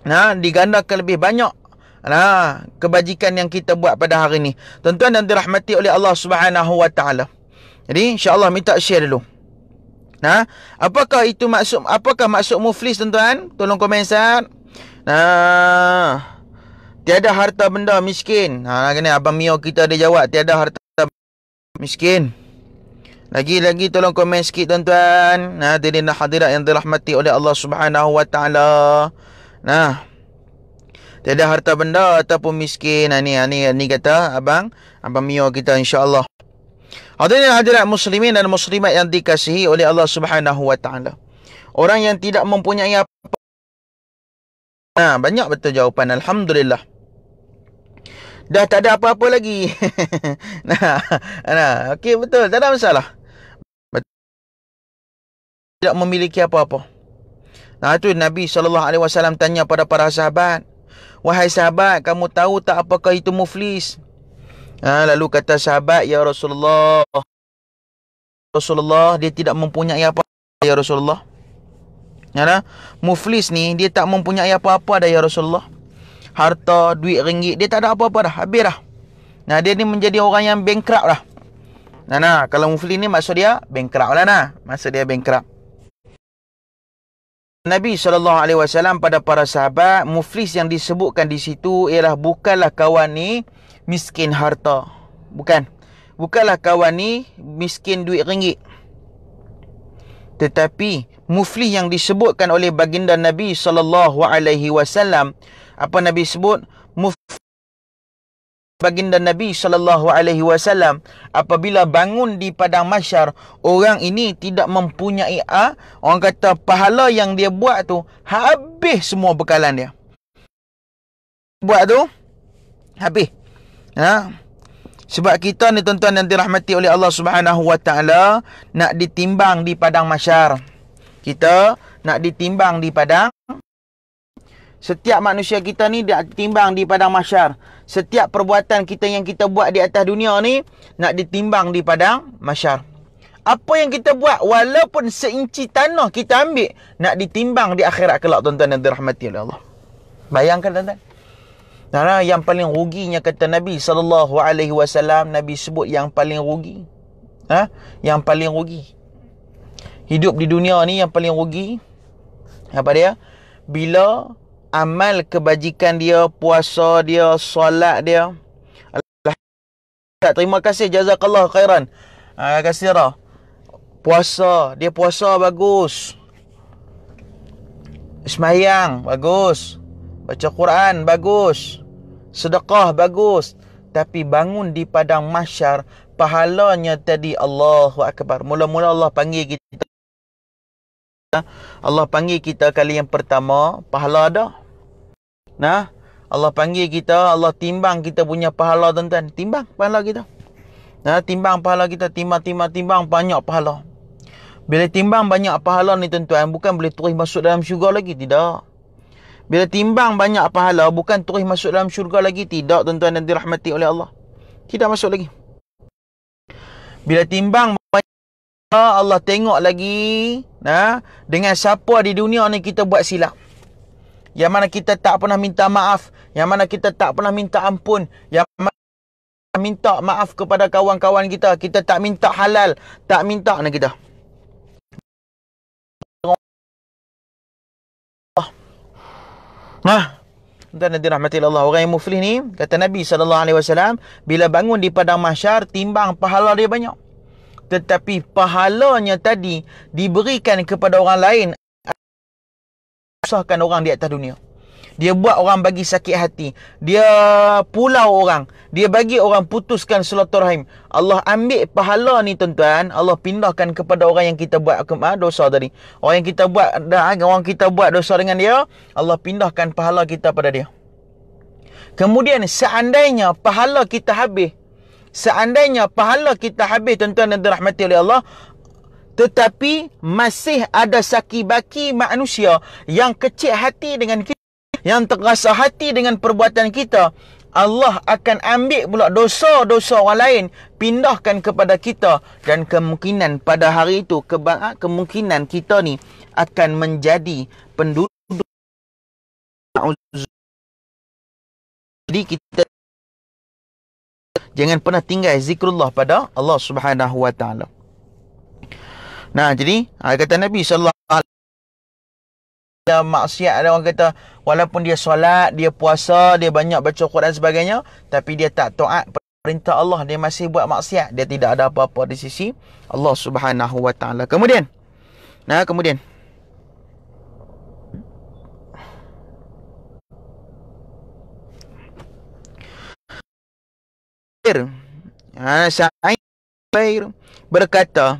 lebih banyak kebajikan yang kita buat pada hari ni. Tuan-tuan dan dirahmati oleh Allah Subhanahu wa taala. Jadi insya-Allah minta share dulu. Apakah maksud muflis, tuan-tuan? Tolong komen Ustaz. Tiada harta benda miskin. Kini Abang Mio kita ada jawab, tiada harta miskin. Lagi tolong komen sikit, tuan-tuan. Hadirin dan hadirat yang dirahmati oleh Allah Subhanahu wa taala. Tiada harta benda ataupun miskin. Ni kata Abang Mio kita, insya-Allah. Hadirin dan hadirat muslimin dan muslimat yang dikasihi oleh Allah Subhanahu wa taala. Orang yang tidak mempunyai apa, banyak betul jawapan, alhamdulillah. Dah tak ada apa-apa lagi. Okey, betul, tak ada masalah. Tidak memiliki apa-apa. Itu Nabi SAW tanya pada para sahabat, wahai sahabat, kamu tahu tak apakah itu muflis? Lalu kata sahabat, ya Rasulullah, dia tidak mempunyai apa-apa, ya Rasulullah. Muflis ni dia tak mempunyai apa-apa dah, ya Rasulullah. Harta, duit ringgit, dia tak ada apa-apa dah, habis dah. Dia ni menjadi orang yang bankrupt dah. Kalau muflis ni maksud dia bankrupt lah. Maksud dia bankrupt. Nabi SAW pada para sahabat, muflis yang disebutkan di situ ialah bukanlah kawan ni miskin harta. Bukanlah kawan ni miskin duit ringgit. Tetapi muflis yang disebutkan oleh baginda Nabi SAW, apa Nabi sebut? Baginda Nabi SAW apabila bangun di padang mahsyar, orang ini tidak mempunyai orang kata pahala yang dia buat tu, habis semua bekalan dia. Buat tu habis. Sebab kita ni, tuan-tuan yang dirahmati oleh Allah Subhanahu wa taala, nak ditimbang di padang mahsyar. Kita nak ditimbang di padang. Setiap manusia kita ni dia ditimbang di padang mahsyar. Setiap perbuatan kita yang kita buat di atas dunia ni nak ditimbang di padang mahsyar. Apa yang kita buat, walaupun seinci tanah kita ambil, nak ditimbang di akhirat kelak, tuan-tuan yang dirahmati oleh Allah. Bayangkan, tuan-tuan. Yang paling ruginya, kata Nabi SAW, Nabi sebut yang paling rugi. Yang paling rugi. Hidup di dunia ni yang paling rugi. Apa dia? Bila amal kebajikan dia, puasa dia, solat dia, terima kasih, jazakallah khairan, kasirah. Puasa, dia puasa bagus, sembahyang bagus, baca Quran bagus, sedekah bagus, tapi bangun di padang mahsyar, pahalanya tadi Allahu Akbar. Mula-mula Allah panggil kita, kali yang pertama, pahala ada. Allah panggil kita, Allah timbang kita punya pahala, tuan-tuan. Timbang pahala kita. Timbang pahala kita, timbang banyak pahala. Bila timbang banyak pahala ni, tuan-tuan, bukan boleh terus masuk dalam syurga lagi, tidak. Bila timbang banyak pahala, bukan terus masuk dalam syurga lagi, tidak, tuan-tuan yang dirahmati oleh Allah. Tidak masuk lagi. Bila timbang banyak, Allah tengok lagi dengan siapa di dunia ni kita buat silap. Yang mana kita tak pernah minta maaf, yang mana kita tak pernah minta ampun, yang mana minta maaf kepada kawan-kawan kita, kita tak minta halal, tak minta kita. Tuan-tuan dan dirahmati Allah, orang yang muflis ni, kata Nabi SAW, bila bangun di padang mahsyar, timbang pahala dia banyak. Tetapi pahalanya tadi diberikan kepada orang lain, susahkan orang di atas dunia. Dia buat orang bagi sakit hati, dia pulau orang, dia bagi orang putuskan silaturahim. Allah ambil pahala ni, tuan-tuan, Allah pindahkan kepada orang yang kita buat dosa tadi. Orang yang kita buat dosa dengan dia, Allah pindahkan pahala kita pada dia. Kemudian seandainya pahala kita habis, seandainya pahala kita habis, tuan-tuan dan dirahmati oleh Allah, tetapi masih ada saki-baki manusia yang kecil hati dengan kita, yang terasa hati dengan perbuatan kita, Allah akan ambil pula dosa-dosa orang lain, pindahkan kepada kita, dan kemungkinan pada hari itu, kemungkinan kita ni akan menjadi penduduk. Jadi kita jangan pernah tinggal zikrullah pada Allah Subhanahu wa taala. Nah, jadi kata Nabi sallallahu alaihi wasallam, maksiat ada orang kata walaupun dia solat, dia puasa, dia banyak baca Quran dan sebagainya, tapi dia tak taat perintah Allah, dia masih buat maksiat, dia tidak ada apa-apa di sisi Allah Subhanahu wa taala. Kemudian Sa'id berkata,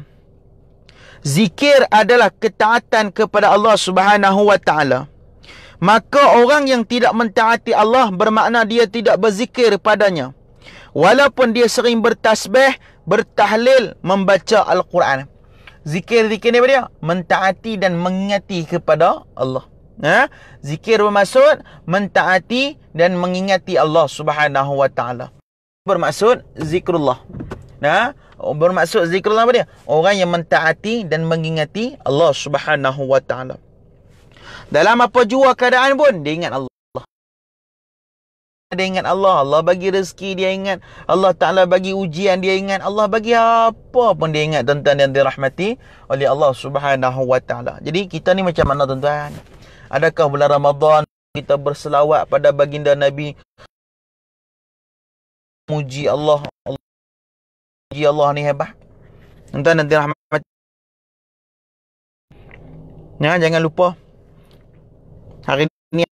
zikir adalah ketaatan kepada Allah Subhanahu wa taala. Maka orang yang tidak mentaati Allah bermakna dia tidak berzikir padanya, walaupun dia sering bertasbih, bertahlil, membaca Al-Quran. Zikir ni apa dia? Mentaati dan mengingati kepada Allah. Zikir bermaksud mentaati dan mengingati Allah Subhanahu wa taala. Bermaksud zikrullah. Bermaksud zikrullah apa dia? Orang yang mentaati dan mengingati Allah Subhanahu wa taala. Dalam apa jua keadaan pun dia ingat Allah. Dia ingat Allah, Allah bagi rezeki dia ingat, Allah Taala bagi ujian dia ingat, Allah bagi apa pun dia ingat, tuan-tuan yang dirahmati oleh Allah Subhanahu wa taala. Jadi kita ni macam mana, tuan-tuan? Adakah bulan Ramadan kita berselawat pada baginda Nabi, muji Allah, muji Allah ni hebat? Tuan-tuan yang dirahmati, jangan lupa hari ni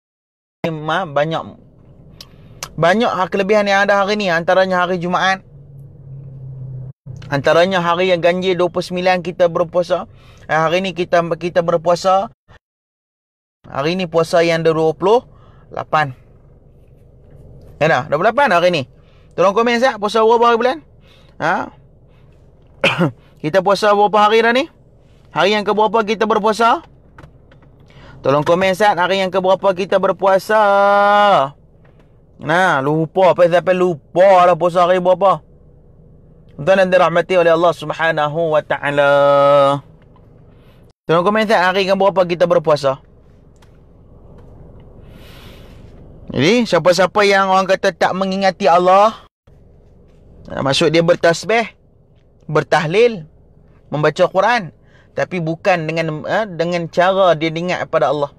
banyak kelebihan yang ada hari ni. Antaranya hari Jumaat, antaranya hari yang ganjil 29 kita berpuasa. Hari ni kita berpuasa. Hari ni puasa yang 28. Ya dah, 28 hari ni. Tolong komen siap puasa berapa hari bulan? Kita puasa berapa hari dah ni? Hari yang keberapa kita berpuasa? Tolong komen siap hari yang keberapa kita berpuasa. Lupa sampai lupa dah puasa hari berapa. Tuan-tuan yang dirahmati oleh Allah Subhanahu wa taala. Tolong komen siap hari yang berapa kita berpuasa. Jadi siapa-siapa yang orang kata tak mengingati Allah, maksud dia bertasbih, bertahlil, membaca Quran, tapi bukan dengan cara dia ingat pada Allah,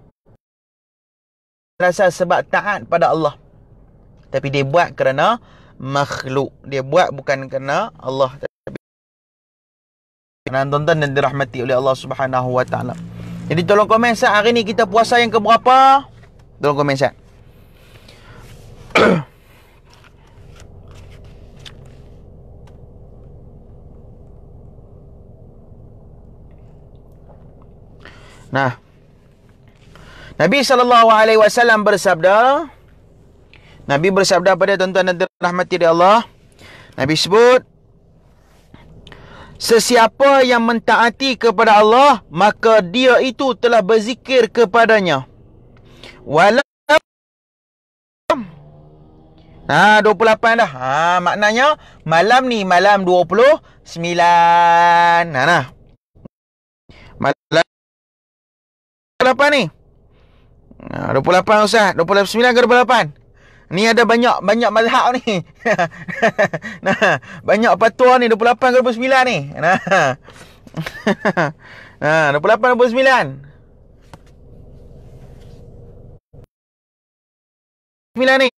rasa sebab taat pada Allah, tapi dia buat kerana makhluk. Dia buat bukan kerana Allah. Tuan-tuan dan dirahmati oleh Allah Subhanahu wa taala. Jadi tolong komen sat hari ni kita puasa yang keberapa? Tolong komen sat. Nabi SAW bersabda, Nabi bersabda pada tuan-tuan dan dirahmati oleh Allah, Nabi sebut, sesiapa yang mentaati kepada Allah, maka dia itu telah berzikir kepadanya. Walau 28 dah. Maknanya malam ni malam 29. Malam 28 ni. 28 Ustaz. 29 ke 28? Ni ada banyak mazhab ni. Banyak fatwa ni 28 ke 29 ni. 28 ke 29. 9 ni.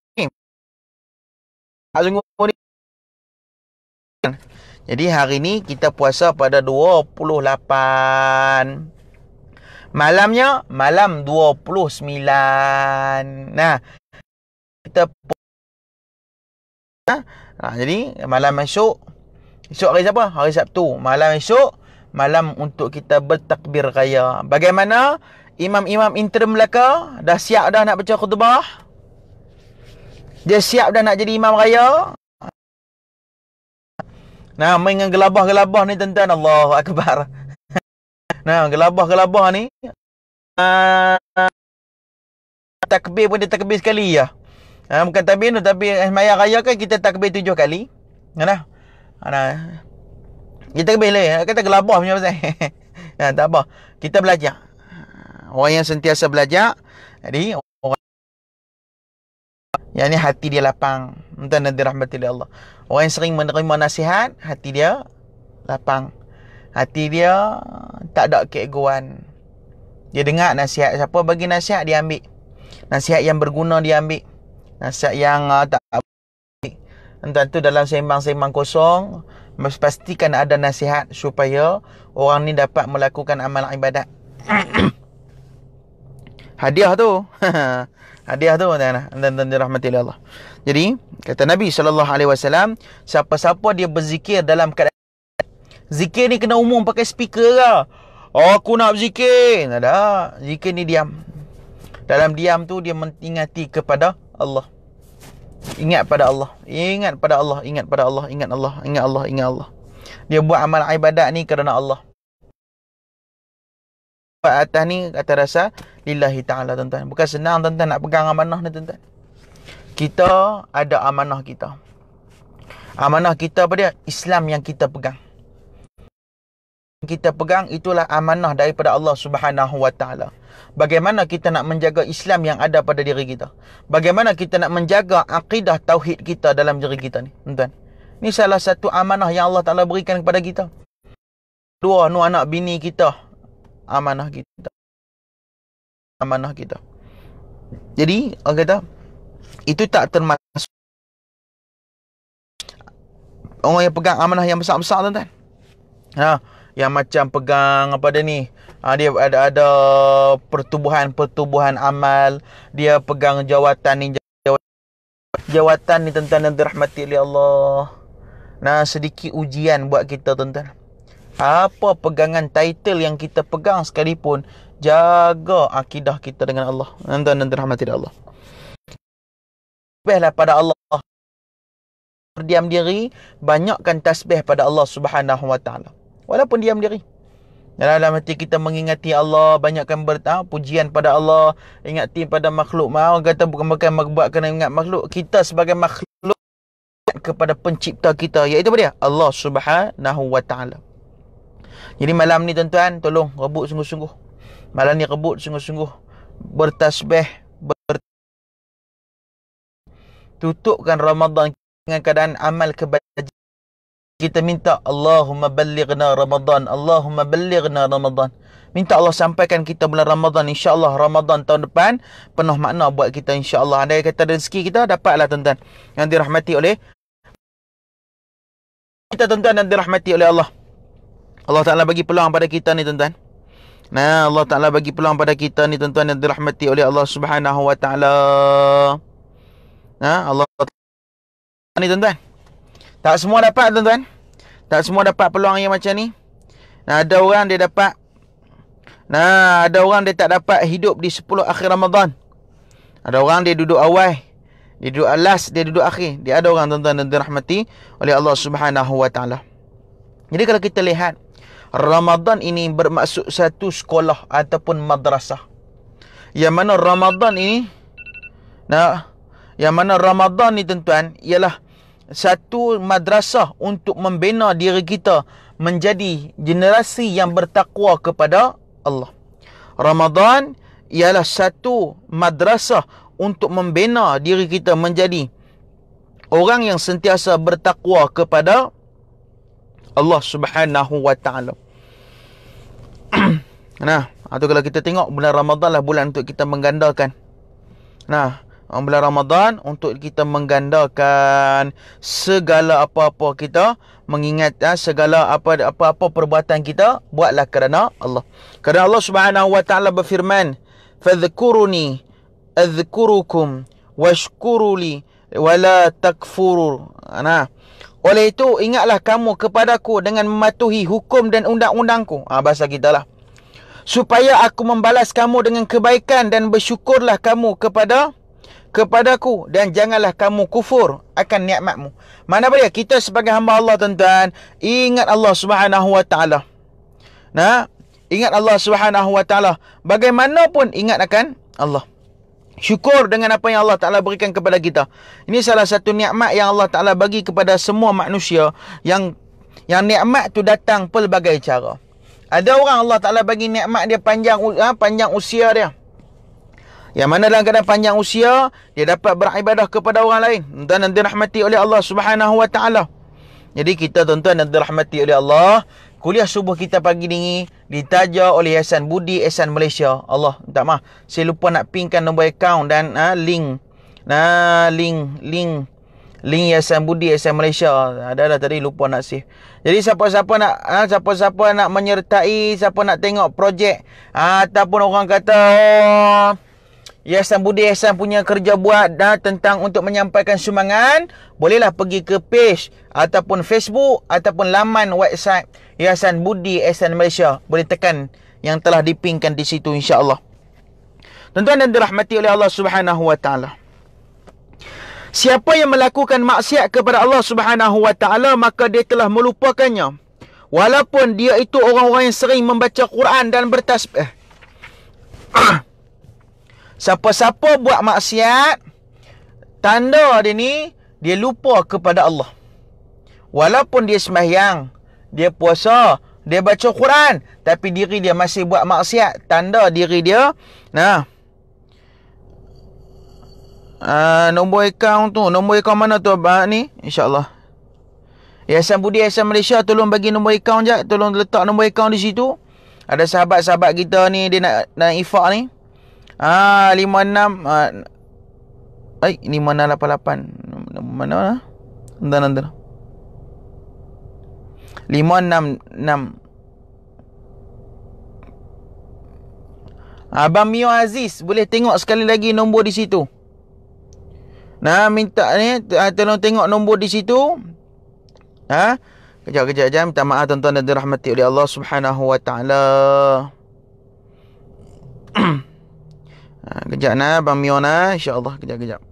Jadi hari ni kita puasa pada 28. Malamnya malam 29. Kita jadi malam esok hari siapa? Hari Sabtu. Malam esok, malam untuk kita bertakbir raya. Bagaimana imam-imam interim Melaka dah siap dah nak baca khutbah? Dia siap dah nak jadi imam raya? Nah, main dengan gelabah-gelabah ni tuan-tuan, Allahu Akbar. Nah, gelabah-gelabah ni takbir pun dia takbir sekali ya. Bukan takbir tu, tapi sembahyang raya kan kita takbir 7 kali. Nah. Kita boleh kata gelabah punya pasal. Tak apa. Kita belajar. Orang yang sentiasa belajar, jadi orang yang ni hati dia lapang. Tuan-tuan dirahmati oleh Allah. Orang yang sering menerima nasihat, hati dia lapang. Hati dia tak ada keegoan. Dia dengar nasihat, siapa bagi nasihat dia ambil. Nasihat yang berguna dia ambil. Nasihat yang tak ambil. Tuan-tuan tu dalam sembang-sembang kosong, mesti pastikan ada nasihat supaya orang ni dapat melakukan amal ibadat. Hadiah tu. Hadiah tu dan dirahmati oleh Allah. Jadi, kata Nabi SAW, siapa-siapa dia berzikir dalam keadaan zikir ni kena umum pakai speaker ke? Aku nak berzikir. Tak ada. Zikir ni diam. Dalam diam tu dia mengingati kepada Allah. Ingat pada Allah. Ingat pada Allah. Ingat pada Allah. Ingat Allah. Ingat Allah. Ingat Allah. Dia buat amal ibadat ni kerana Allah. Atas ni kata rasa lillahi ta'ala tuan-tuan. Bukan senang tuan-tuan nak pegang amanah ni tuan-tuan. Kita ada amanah kita. Amanah kita apa dia? Islam yang kita pegang. Kita pegang itulah amanah daripada Allah Subhanahu wa taala. Bagaimana kita nak menjaga Islam yang ada pada diri kita? Bagaimana kita nak menjaga akidah tauhid kita dalam diri kita ni, tuan-tuan? Ni salah satu amanah yang Allah Taala berikan kepada kita. Dua, nu anak bini kita, amanah kita. Amanah kita. Jadi, orang kata itu tak termasuk orang yang pegang amanah yang besar-besar, tuan-tuan. Yang macam pegang apa dia ni? Dia ada pertubuhan amal, dia pegang jawatan ni tuan-tuan yang dirahmati oleh Allah. Sedikit ujian buat kita tuan-tuan. Apa pegangan title yang kita pegang sekalipun, jaga akidah kita dengan Allah. Tuan-tuan yang dirahmati oleh Allah. Tasbihlah pada Allah. Berdiam diri, banyakkan tasbih pada Allah Subhanahu wa taala. Walaupun diam diri. Dalam hati kita mengingati Allah, banyakkan pujian pada Allah, ingati pada makhluk. Orang kata bukan buat kena ingat makhluk. Kita sebagai makhluk kepada pencipta kita, iaitu apa dia? Allah Subhanahu wa taala. Jadi malam ni tuan-tuan, tolong rebut sungguh-sungguh. Malam ni rebut sungguh-sungguh. Bertasbih, tutupkan Ramadan dengan keadaan amal kebajikan. Kita minta Allahumma ballighna Ramadan, Allahumma ballighna Ramadan. Minta Allah sampaikan kita bulan Ramadan. InsyaAllah Ramadan tahun depan penuh makna buat kita, insyaAllah. Andai kata rezeki kita, dapatlah tuan-tuan. Yang dirahmati oleh kita, tuan-tuan, dan dirahmati oleh Allah. Allah Ta'ala bagi peluang pada kita ni, tuan-tuan. Allah Ta'ala bagi peluang pada kita ni, tuan-tuan, yang dirahmati oleh Allah Subhanahu wa ta'ala. Allah Ta'ala ni, tuan-tuan. Tak semua dapat, tuan-tuan. Tak semua dapat peluang yang macam ni. Ada orang dia dapat. Ada orang dia tak dapat hidup di 10 akhir Ramadan. Ada orang dia duduk awal. Dia duduk last, dia duduk akhir. Dia ada orang, tuan-tuan, dan dirahmati oleh Allah Subhanahu wa ta'ala. Jadi kalau kita lihat, Ramadan ini bermaksud satu sekolah ataupun madrasah. Yang mana Ramadan ini, yang mana Ramadan ni, tuan-tuan, ialah satu madrasah untuk membina diri kita menjadi generasi yang bertakwa kepada Allah. Ramadan ialah satu madrasah untuk membina diri kita menjadi orang yang sentiasa bertakwa kepada Allah Subhanahu wa ta'ala. Itu kalau kita tengok bulan Ramadan lah bulan untuk kita menggandakan. Bulan Ramadan untuk kita menggandakan segala apa-apa kita, mengingat segala apa-apa perbuatan kita, buatlah kerana Allah. Kerana Allah Subhanahu wa ta'ala berfirman, "Fadhkuruni adhkurukum washkuruli wala takfuru." Oleh itu ingatlah kamu kepadaku dengan mematuhi hukum dan undang-undangku. Bahasa kita lah. Supaya aku membalas kamu dengan kebaikan dan bersyukurlah kamu kepadaku dan janganlah kamu kufur akan nikmatmu. Mana boleh kita sebagai hamba Allah tuan-tuan, ingat Allah Subhanahu wa taala. Nah, ingat Allah Subhanahu wa taala. Bagaimanapun ingat akan Allah. Syukur dengan apa yang Allah Ta'ala berikan kepada kita. Ini salah satu nikmat yang Allah Ta'ala bagi kepada semua manusia. Yang nikmat tu datang pelbagai cara. Ada orang Allah Ta'ala bagi nikmat dia panjang usia dia. Yang mana dalam keadaan panjang usia, dia dapat beribadah kepada orang lain. Dan dirahmati oleh Allah Subhanahu wa taala. Jadi kita tuan-tuan dan dirahmati oleh Allah, kuliah subuh kita pagi ni ditaja oleh Yayasan Budi Ihsan Malaysia. Allah, minta maaf, saya lupa nak pinkan nombor akaun dan link Yayasan Budi Ihsan Malaysia. Ada tadi lupa nak save. Jadi siapa-siapa nak menyertai, siapa nak tengok projek ataupun orang kata Yayasan Budi Ihsan punya kerja buat tentang untuk menyampaikan sumbangan, bolehlah pergi ke page ataupun Facebook ataupun laman website Yayasan Budi Ihsan Malaysia. Boleh tekan yang telah dipinkan di situ, insya-Allah. Tuan-tuan dan dirahmati oleh Allah Subhanahu wa taala. Siapa yang melakukan maksiat kepada Allah Subhanahu wa taala, maka dia telah melupakannya. Walaupun dia itu orang-orang yang sering membaca Quran dan bertasbih. Siapa-siapa buat maksiat, tanda dia ni, dia lupa kepada Allah. Walaupun dia sembahyang, dia puasa, dia baca Quran, tapi diri dia masih buat maksiat, tanda diri dia, nombor akaun mana tu ni? InsyaAllah. Yayasan Budi Ihsan Malaysia, tolong bagi nombor akaun je. Tolong letak nombor akaun di situ. Ada sahabat-sahabat kita ni, dia nak infak ni. 56 5688 mana? Entah 566. Abang Mio Aziz, boleh tengok sekali lagi nombor di situ. Minta ni, tolong tengok nombor di situ. Kejap je, minta maaf tuan-tuan dan dirahmati oleh Allah Subhanahu wa taala. Kejap Bang Miona, insya-Allah, kejap.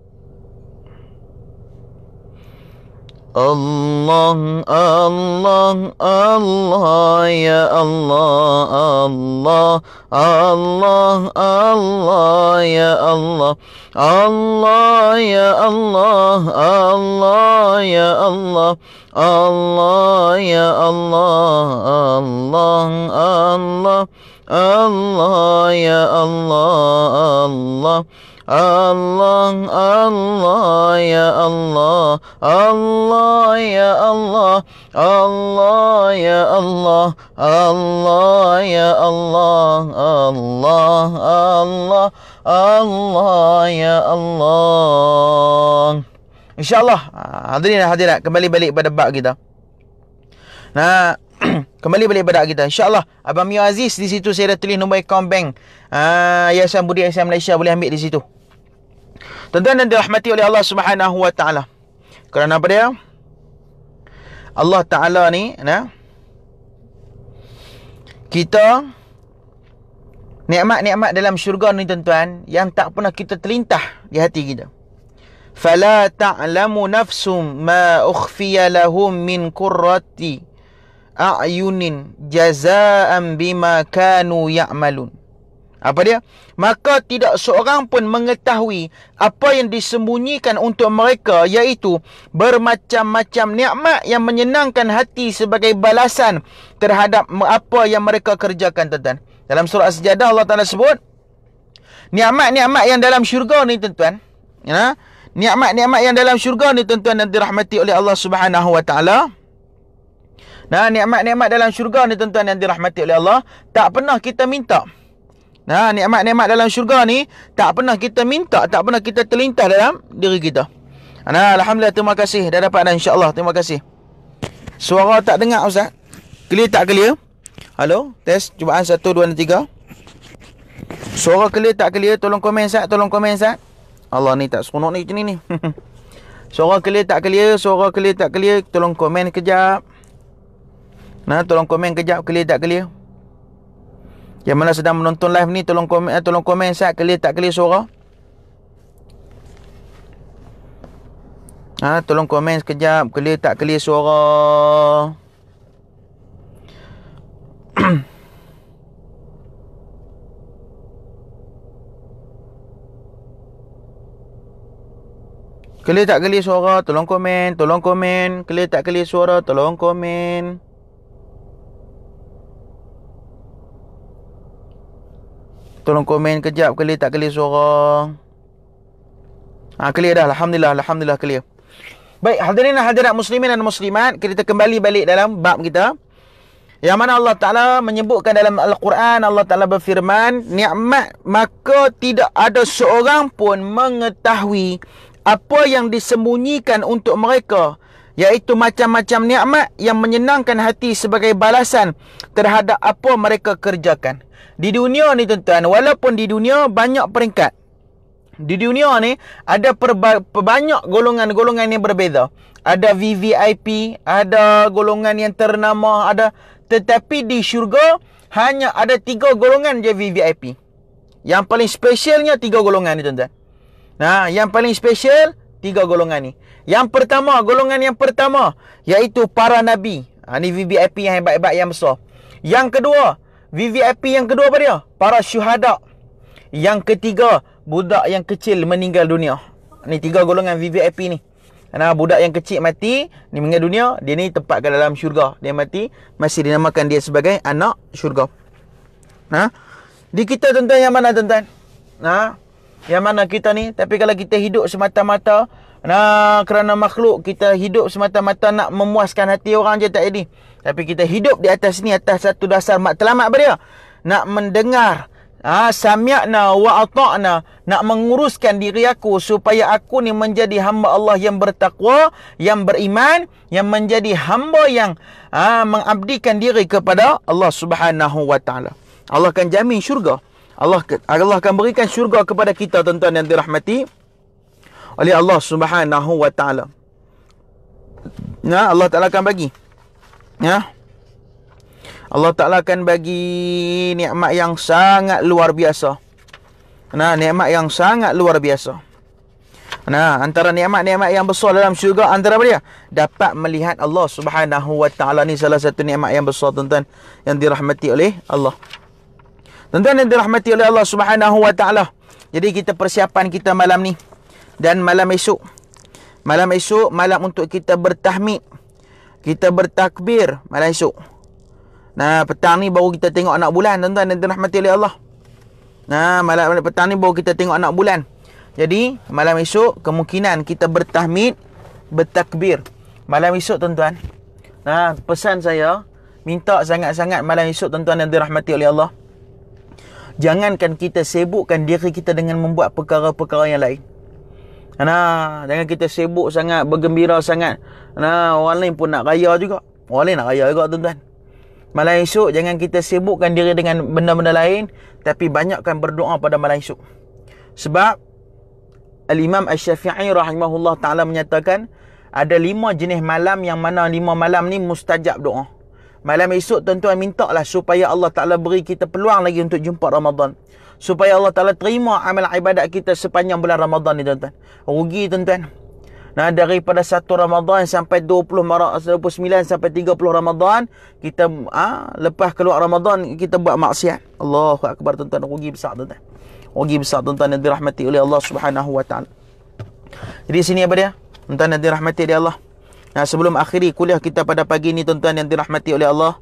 Allah, Allah, Allah, ya Allah, Allah, Allah, Allah, ya Allah, Allah, ya Allah, Allah, ya Allah, Allah, ya Allah, Allah, Allah, Allah, ya Allah, Allah, Allah, Allah, ya Allah, Allah, ya Allah, Allah, ya Allah, Allah, ya Allah, Allah, Allah, Allah, ya Allah. InsyaAllah, hadirin dan hadirat, kembali balik pada bab kita. Kembali balik pada kita, insya-Allah. Abang Mio Aziz, di situ saya dah tulis nombor akaun bank Yayasan Budi Ihsan Malaysia, boleh ambil di situ. Tuan-tuan dan dirahmati oleh Allah Subhanahu wa taala. Kerana apa dia? Allah Taala ni, kita nikmat-nikmat dalam syurga ni tuan-tuan, yang tak pernah kita terlintah di hati kita. Fala ta'lamu nafsum ma ukhfiya lahum min qurrati a'yunin jazaan bima kanu ya'malun. Apa dia? Maka tidak seorang pun mengetahui apa yang disembunyikan untuk mereka, iaitu bermacam-macam nikmat yang menyenangkan hati sebagai balasan terhadap apa yang mereka kerjakan, tuan-tuan. Dalam surah As-Sajdah Allah Ta'ala sebut nikmat-nikmat yang dalam syurga ni, tuan-tuan. Nikmat-nikmat yang dalam syurga ni, tuan-tuan, dan dirahmati oleh Allah Subhanahu wa taala. Nikmat-nikmat dalam syurga ni, tuan-tuan, yang dirahmati oleh Allah, tak pernah kita minta. Nikmat-nikmat dalam syurga ni tak pernah kita minta, tak pernah kita terlintas dalam diri kita. Alhamdulillah, terima kasih dah dapat dah, insya-Allah. Terima kasih. Suara tak dengar Ustaz? Clear tak clear? Halo, test, cubaan 1 2 3. Suara clear tak clear? Tolong komen Ustaz, tolong komen Ustaz. Allah, ni tak seronok ni macam ni. Suara clear tak clear? Suara clear tak clear? Tolong komen kejap. Tolong komen kejap, clear tak clear? Yang mana sedang menonton live ni, tolong komen Ustaz, clear tak clear suara? Tolong komen sekejap. Clear tak clear suara? Clear tak clear suara? Tolong komen. Tolong komen. Clear tak clear suara? Tolong komen. Tolong komen kejap. Clear tak clear suara? Clear dah. Alhamdulillah. Alhamdulillah clear. Baik, hadirin dan hadirat muslimin dan muslimat, kita kembali balik dalam bab kita. Yang mana Allah Ta'ala menyebutkan dalam Al-Quran, Allah Ta'ala berfirman, nikmat, maka tidak ada seorang pun mengetahui apa yang disembunyikan untuk mereka, iaitu macam-macam nikmat yang menyenangkan hati sebagai balasan terhadap apa mereka kerjakan. Di dunia ni tuan-tuan, walaupun di dunia banyak peringkat, di dunia ni ada banyak golongan-golongan yang berbeza. Ada VVIP, ada golongan yang ternama, ada. Tetapi di syurga hanya ada 3 golongan je VVIP. Yang paling specialnya 3 golongan ni tuan-tuan. Yang paling special 3 golongan ni. Yang pertama, golongan yang pertama, iaitu para nabi. Ni VVIP yang hebat-hebat, yang besar. Yang kedua, VVIP yang kedua apa dia? Para syuhada. Yang ketiga, budak yang kecil meninggal dunia. Ni 3 golongan VVIP ni. Budak yang kecil mati, ni meninggal dunia, dia ni tempatkan dalam syurga. Dia mati, masih dinamakan dia sebagai anak syurga. Di kita tuan-tuan yang mana tuan-tuan? Yang mana kita ni? Tapi kalau kita hidup semata-mata kerana makhluk, kita hidup semata-mata nak memuaskan hati orang je, tak jadi. Tapi kita hidup di atas ni, atas satu dasar matlamat apa dia? Nak mendengar, sami'na wa ata'na, nak menguruskan diri aku supaya aku ni menjadi hamba Allah yang bertakwa, yang beriman, yang menjadi hamba yang mengabdikan diri kepada Allah Subhanahu wa taala. Allah akan jamin syurga. Allah akan berikan syurga kepada kita tuan-tuan yang dirahmati oleh Allah Subhanahu wa taala. Allah Taala akan bagi. Allah Ta'ala akan bagi nikmat yang sangat luar biasa. Nikmat yang sangat luar biasa. Antara nikmat-nikmat yang besar dalam syurga, antara apa dia? Dapat melihat Allah Subhanahu wa taala. Ni salah satu nikmat yang besar tuan-tuan yang dirahmati oleh Allah. Tuan-tuan yang dirahmati oleh Allah Subhanahu wa taala. Jadi kita persiapan kita malam ni dan malam esok. Malam esok, malam untuk kita bertahmid. Kita bertakbir malam esok. Petang ni baru kita tengok anak bulan tuan-tuan dan dirahmati oleh Allah. Malam petang ni baru kita tengok anak bulan. Jadi malam esok kemungkinan kita bertahmid, bertakbir. Malam esok tuan-tuan. Pesan saya, minta sangat-sangat malam esok tuan-tuan dan dirahmati oleh Allah. Jangankan kita sibukkan diri kita dengan membuat perkara-perkara yang lain. Jangan kita sibuk sangat, bergembira sangat. Orang lain pun nak raya juga. Orang lain nak raya juga tuan-tuan. Malam esok jangan kita sibukkan diri dengan benda-benda lain, tapi banyakkan berdoa pada malam esok. Sebab Al-Imam Asy-Syafi'i rahimahullah ta'ala menyatakan ada 5 jenis malam yang mana 5 malam ni mustajab doa. Malam esok tuan-tuan mintalah supaya Allah Ta'ala beri kita peluang lagi untuk jumpa Ramadan. Supaya Allah Ta'ala terima amal ibadat kita sepanjang bulan Ramadan ni tuan-tuan. Rugi tuan-tuan. Daripada 1 Ramadan sampai 29 sampai 30 Ramadan, kita lepas keluar Ramadan kita buat maksiat. Allahu akbar tuan-tuan, rugi besar tuan-tuan. Rugi besar tuan-tuan yang dirahmati oleh Allah Subhanahu wa taala. Jadi sini apa dia? Tuan-tuan yang dirahmati oleh Allah. Sebelum akhiri kuliah kita pada pagi ni tuan-tuan yang dirahmati oleh Allah,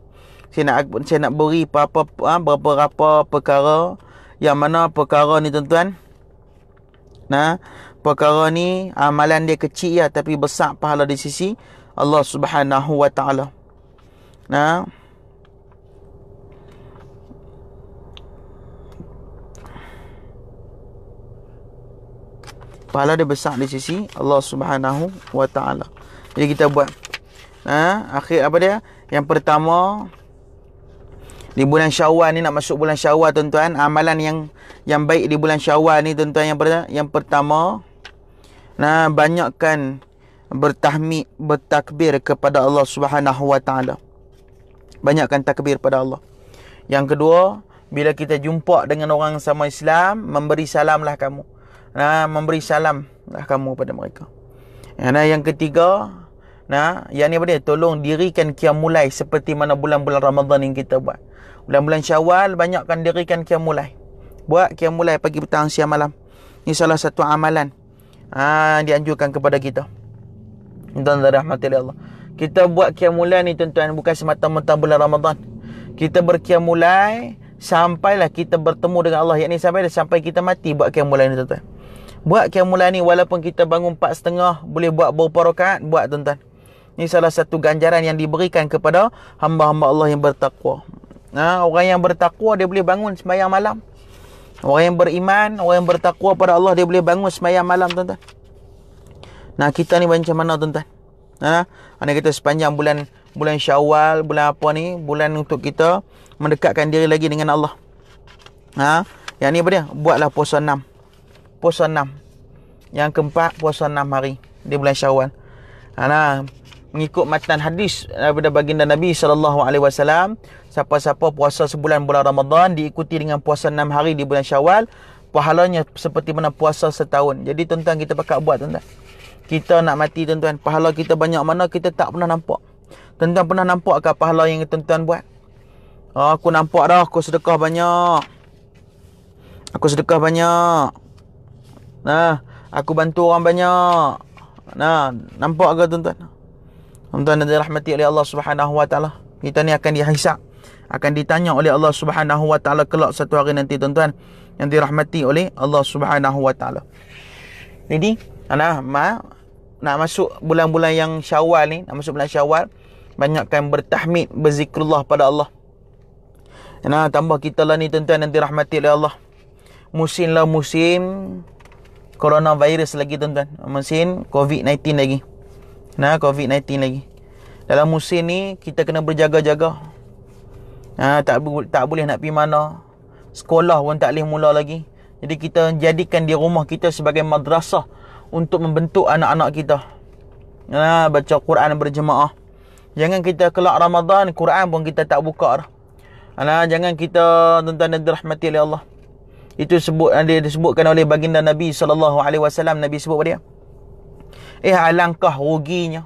saya nak beri beberapa perkara yang mana perkara ni tuan-tuan, perkara ni amalan dia kecil tapi besar pahala di sisi Allah Subhanahu wa taala. Pahala dia besar di sisi Allah Subhanahu wa taala. Jadi kita buat akhir apa dia? Yang pertama, di bulan Syawal ni, nak masuk bulan Syawal tuan-tuan, amalan yang baik di bulan Syawal ni tuan-tuan, yang pertama, banyakkan bertahmid, bertakbir kepada Allah Subhanahu wa taala. Banyakkan takbir pada Allah. Yang kedua, bila kita jumpa dengan orang sama Islam, memberi salamlah kamu. Memberi salamlah kamu pada mereka. Yang ketiga, yang ni apa dia? Tolong dirikan qiyamul lail seperti mana bulan-bulan Ramadan yang kita buat. Bulan-bulan Syawal banyakkan dirikan qiyamul lail. Buat qiyamul lail pagi, petang, siang, malam. Ini salah satu amalan dianjurkan kepada kita. Tuan-tuan rahmati Allah. Kita buat qiyamul lail ni tuan-tuan bukan semata-mata bulan Ramadan. Kita berqiyamul lail sampailah kita bertemu dengan Allah. Yakni sampai kita mati buat qiyamul lail ni tuan-tuan. Buat qiyamul lail ni walaupun kita bangun 4.30, boleh buat beberapa rakaat, buat tuan-tuan. Ini salah satu ganjaran yang diberikan kepada hamba-hamba Allah yang bertakwa. Orang yang bertakwa dia boleh bangun sembahyang malam. Orang yang beriman, orang yang bertakwa pada Allah, dia boleh bangun sembahyang malam tuan-tuan. Kita ni macam mana tuan-tuan? Anda kata sepanjang bulan Syawal, bulan apa ni, bulan untuk kita mendekatkan diri lagi dengan Allah. Yang ni apa dia? Buatlah puasa 6. Puasa 6. Yang keempat, puasa 6 hari di bulan Syawal. Mengikut matan hadis daripada baginda Nabi SAW, siapa-siapa puasa sebulan bulan Ramadan diikuti dengan puasa 6 hari di bulan Syawal, pahalanya seperti mana puasa setahun. Jadi tuan-tuan, kita pakat buat tuan-tuan. Kita nak mati tuan-tuan, pahala kita banyak mana kita tak pernah nampak. Tuan-tuan pernah nampak ke pahala yang tuan-tuan buat? Aku nampak dah, aku sedekah banyak. Aku bantu orang banyak. Nampak ke tuan-tuan? Tuan-tuan yang dirahmati oleh Allah Subhanahu Wa Taala, kita ni akan dihisap, akan ditanya oleh Allah Subhanahu Wa Taala kelak satu hari nanti tuan-tuan, yang dirahmati oleh Allah Subhanahu Wa Taala. Jadi, nak masuk bulan-bulan yang Syawal ni, nak masuk bulan Syawal, banyakkan bertahmid, berzikrullah pada Allah. Tambah kita lah ni tuan-tuan yang dirahmati oleh Allah. Musim coronavirus lagi tuan-tuan. Musim COVID-19 lagi. COVID-19 lagi. Dalam musim ni kita kena berjaga-jaga. Tak boleh nak pergi mana. Sekolah pun tak boleh mula lagi. Jadi kita jadikan di rumah kita sebagai madrasah untuk membentuk anak-anak kita. Baca Quran berjemaah. Jangan kita kelak Ramadan, Quran pun kita tak buka dah. Jangan kita tuan-tuan dan dirahmati oleh Allah. Itu disebutkan oleh baginda Nabi SAW. Nabi sebut pada dia, alangkah ruginya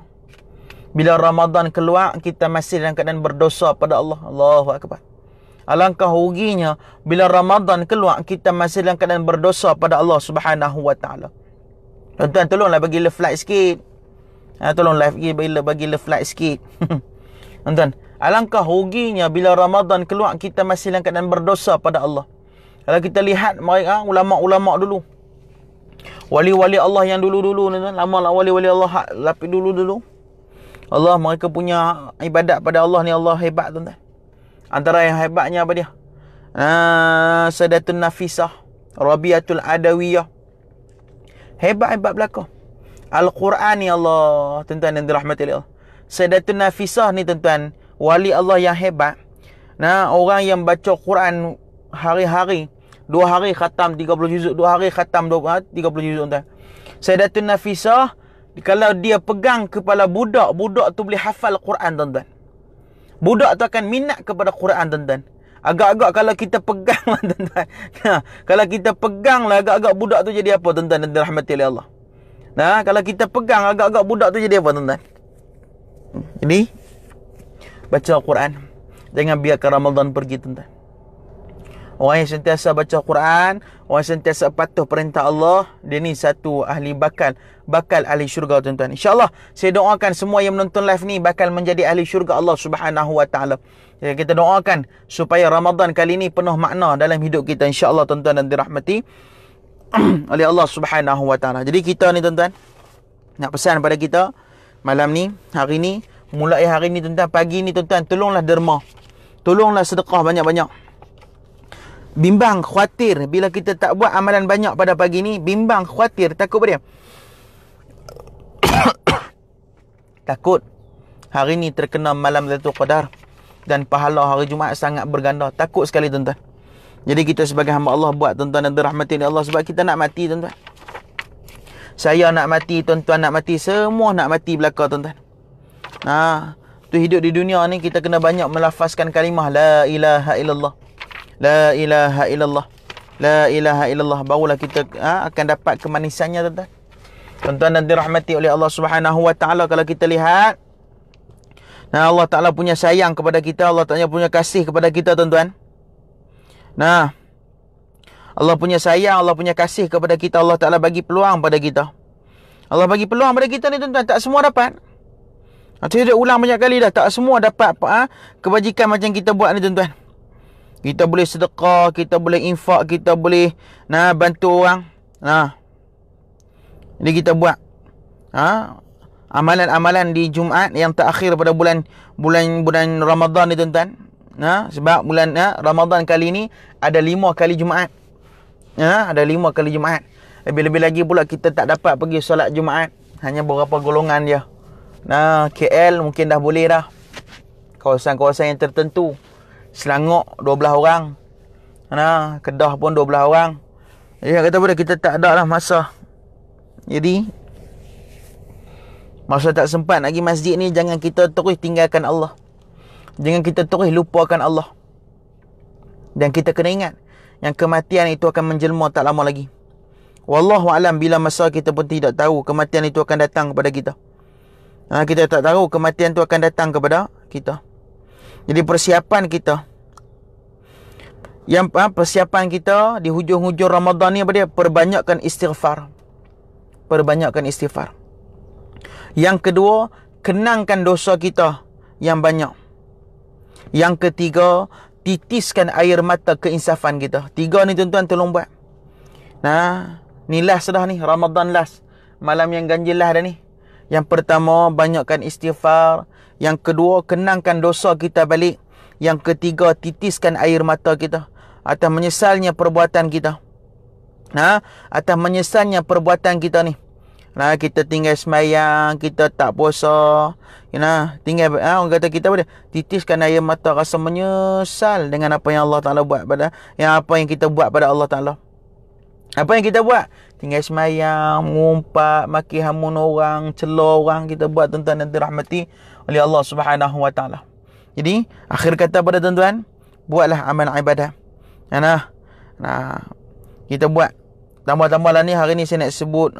bila Ramadan keluar kita masih dalam keadaan berdosa pada Allah. Allahu Akbar. Alangkah ruginya bila Ramadan keluar kita masih dalam keadaan berdosa pada Allah Subhanahu Wa Taala. Tuan-tuan, tolonglah bagi love like sikit. Tolonglah bagi love like sikit. Tuan-tuan, alangkah ruginya bila Ramadan keluar kita masih dalam keadaan berdosa pada Allah. Kalau kita lihat mereka ulama-ulama dulu, wali-wali Allah yang dulu-dulu ni, lama wali-wali Allah lapis dulu-dulu, Allah, mereka punya ibadat pada Allah ni, Allah hebat tuan-tuan. Antara yang hebatnya apa dia? Sayyidatun Nafisah, Rabi'atul Adawiyah. Hebat belaka. Al-Quran ni Allah, tuan-tuan yang dirahmati Allah. Sayyidatun Nafisah ni tuan-tuan, wali Allah yang hebat. Orang yang baca Quran hari-hari, 2 hari khatam 30 juzuk, 2 hari khatam 30 juzuk tuan. Sayyidatun Nafisah, kalau dia pegang kepala budak tu boleh hafal Quran tuan-tuan. Budak tu akan minat kepada Quran tuan-tuan. Agak-agak kalau kita pegang lah tuan-tuan. Kalau kita pegang lah agak-agak budak tu jadi apa tuan-tuan dan dirahmati oleh Allah. Kalau kita pegang agak-agak budak tu jadi apa tuan-tuan? Jadi baca Quran. Jangan biarkan Ramadan pergi tuan-tuan. Orang yang sentiasa baca Quran, orang yang sentiasa patuh perintah Allah, dia ni satu ahli bakal ahli syurga tuan-tuan. InsyaAllah saya doakan semua yang menonton live ni bakal menjadi ahli syurga Allah Subhanahu Wa Taala. Jadi kita doakan supaya Ramadan kali ni penuh makna dalam hidup kita, insya-Allah tuan-tuan, dan dirahmati oleh Allah Subhanahu Wa Taala. Jadi kita ni tuan-tuan nak pesan pada kita malam ni, hari ni, mulai hari ni tuan-tuan, pagi ni tuan-tuan, tolonglah derma. Tolonglah sedekah banyak-banyak. Bimbang, khawatir bila kita tak buat amalan banyak pada pagi ni, bimbang, khawatir, takut apa dia? Takut hari ni terkena malam Lailatul Qadar dan pahala hari Jumaat sangat berganda. Takut sekali tuan-tuan. Jadi kita sebagai hamba Allah buat tuan-tuan dan dirahmati oleh Allah, sebab kita nak mati tuan-tuan. Saya nak mati, tuan-tuan nak mati, semua nak mati belaka tuan-tuan. Tu hidup di dunia ni kita kena banyak melafazkan kalimah la ilaha illallah. La ilaha illallah. La ilaha illallah. Barulah kita akan dapat kemanisannya tuan-tuan. Tuan-tuan dan dirahmati oleh Allah Subhanahu wa taala, kalau kita lihat, nah, Allah Taala punya sayang kepada kita, Allah Taala punya kasih kepada kita, tuan-tuan. Nah, Allah punya sayang, Allah punya kasih kepada kita, Allah Taala bagi peluang pada kita. Allah bagi peluang pada kita ni, tuan-tuan, tak semua dapat. Saya dah ulang banyak kali dah, tak semua dapat kebajikan macam kita buat ni, tuan-tuan. Kita boleh sedekah, kita boleh infak, kita boleh bantu orang. Jadi kita buat amalan-amalan di Jumaat yang terakhir pada bulan Ramadan ni, tuan-tuan. Sebab bulan Ramadan kali ni ada 5 kali Jumaat. Ada 5 kali Jumaat. Lebih-lebih lagi pula kita tak dapat pergi solat Jumaat, hanya beberapa golongan je. KL mungkin dah boleh dah. Kawasan-kawasan yang tertentu. Selangor 12 orang. Kedah pun 12 orang. Jadi kata boleh, kita tak ada lah masa. Jadi masa tak sempat nak pergi masjid ni, jangan kita terus tinggalkan Allah. Jangan kita terus lupakan Allah. Dan kita kena ingat yang kematian itu akan menjelma tak lama lagi. Wallahu alam, bila masa kita pun tidak tahu kematian itu akan datang kepada kita. Kita tak tahu kematian itu akan datang kepada kita. Jadi persiapan kita, persiapan kita di hujung-hujung Ramadan ni apa dia? Perbanyakkan istighfar. Perbanyakkan istighfar. Yang kedua, kenangkan dosa kita yang banyak. Yang ketiga, titiskan air mata keinsafan kita. 3 ni, tuan-tuan, tolong buat. Ni last dah ni, Ramadan last. Malam yang ganjil lah dah ni. Yang pertama, banyakkan istighfar. Yang kedua, kenangkan dosa kita balik. Yang ketiga, titiskan air mata kita atas menyesalnya perbuatan kita. Atas menyesalnya perbuatan kita ni. Kita tinggal semayang, kita tak puasa, tinggal orang kata kita apa dia? Titiskan air mata rasa menyesal dengan apa yang Allah Taala buat apa yang kita buat pada Allah Taala. Apa yang kita buat? Tinggal semayang, mengumpat, maki hamun orang, celah orang, kita buat, tuan-tuan, dan dirahmati oleh Allah Subhanahu wa taala. Jadi, akhir kata pada tuan-tuan, buatlah amal ibadah. Kita buat. Tambah-tambah lah ni, hari ni saya nak sebut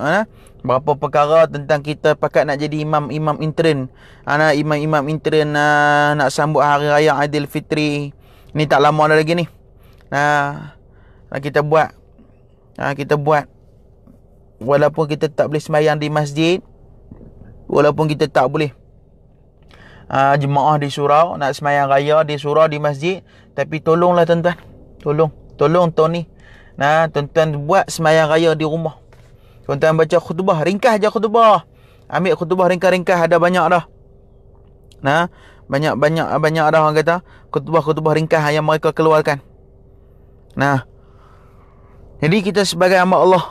berapa perkara tentang kita pakat nak jadi imam-imam intern. Imam-imam intern nak sambut hari raya Aidilfitri. Ni tak lama dah lagi ni. Kita buat. Kita buat. Walaupun kita tak boleh sembahyang di masjid, walaupun kita tak boleh jemaah di surau, nak sembahyang raya di surau, di masjid, tapi tolonglah, tuan-tuan. Tolong Tony. Tuan-tuan buat sembahyang raya di rumah. Tuan-tuan baca khutbah, ringkas je khutbah. Ambil khutbah ringkas-ringkas, ada banyak dah. Banyak dah orang kata khutbah ringkas yang mereka keluarkan. Jadi kita sebagai hamba Allah,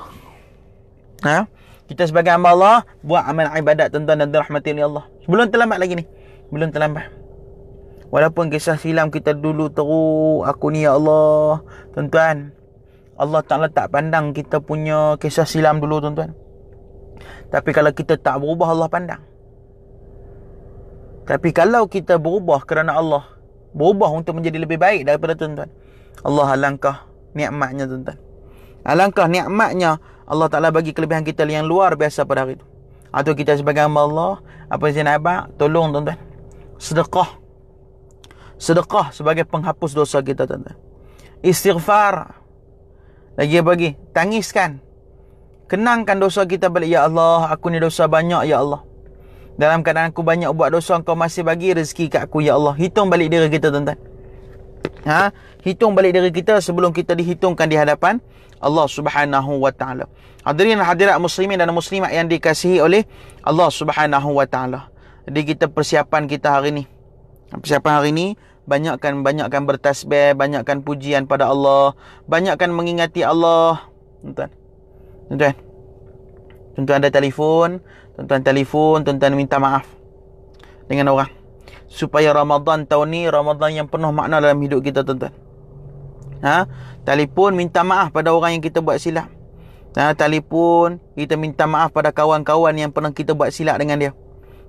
kita sebagai hamba Allah, buat amal ibadat, tuan-tuan dan dirahmati oleh Allah. Belum terlambat lagi ni. Belum terlambat. Walaupun kisah silam kita dulu teruk, aku ni ya Allah, tuan-tuan, Allah Ta'ala tak pandang kita punya kisah silam dulu, tuan-tuan. Tapi kalau kita tak berubah, Allah pandang. Tapi kalau kita berubah kerana Allah, berubah untuk menjadi lebih baik daripada tuan-tuan, Allah alangkah nikmatnya, tuan-tuan. Alangkah nikmatnya Allah Ta'ala bagi kelebihan kita yang luar biasa pada hari itu. Atau kita sebagai hamba Allah, apa yang saya nak abang, tolong, tuan-tuan, sedekah sebagai penghapus dosa kita, tuan-tuan. Istighfar, lagi tangiskan, kenangkan dosa kita balik. Ya Allah, aku ni dosa banyak, ya Allah. Dalam keadaan aku banyak buat dosa, Engkau masih bagi rezeki kat aku, ya Allah. Hitung balik diri kita, tuan-tuan. Hitung balik diri kita sebelum kita dihitungkan di hadapan Allah Subhanahu wa taala. Hadirin dan hadirat muslimin dan muslimat yang dikasihi oleh Allah Subhanahu wa taala. Jadi kita persiapan kita hari ni. Persiapan hari ni, banyakkan bertasbih, banyakkan pujian pada Allah, banyakkan mengingati Allah, tuan-tuan. Tuan-tuan ada telefon, tuan-tuan minta maaf dengan orang, supaya Ramadan tahun ni Ramadan yang penuh makna dalam hidup kita, tuan-tuan. Telefon minta maaf pada orang yang kita buat silap. Telefon kita minta maaf pada kawan-kawan yang pernah kita buat silap dengan dia.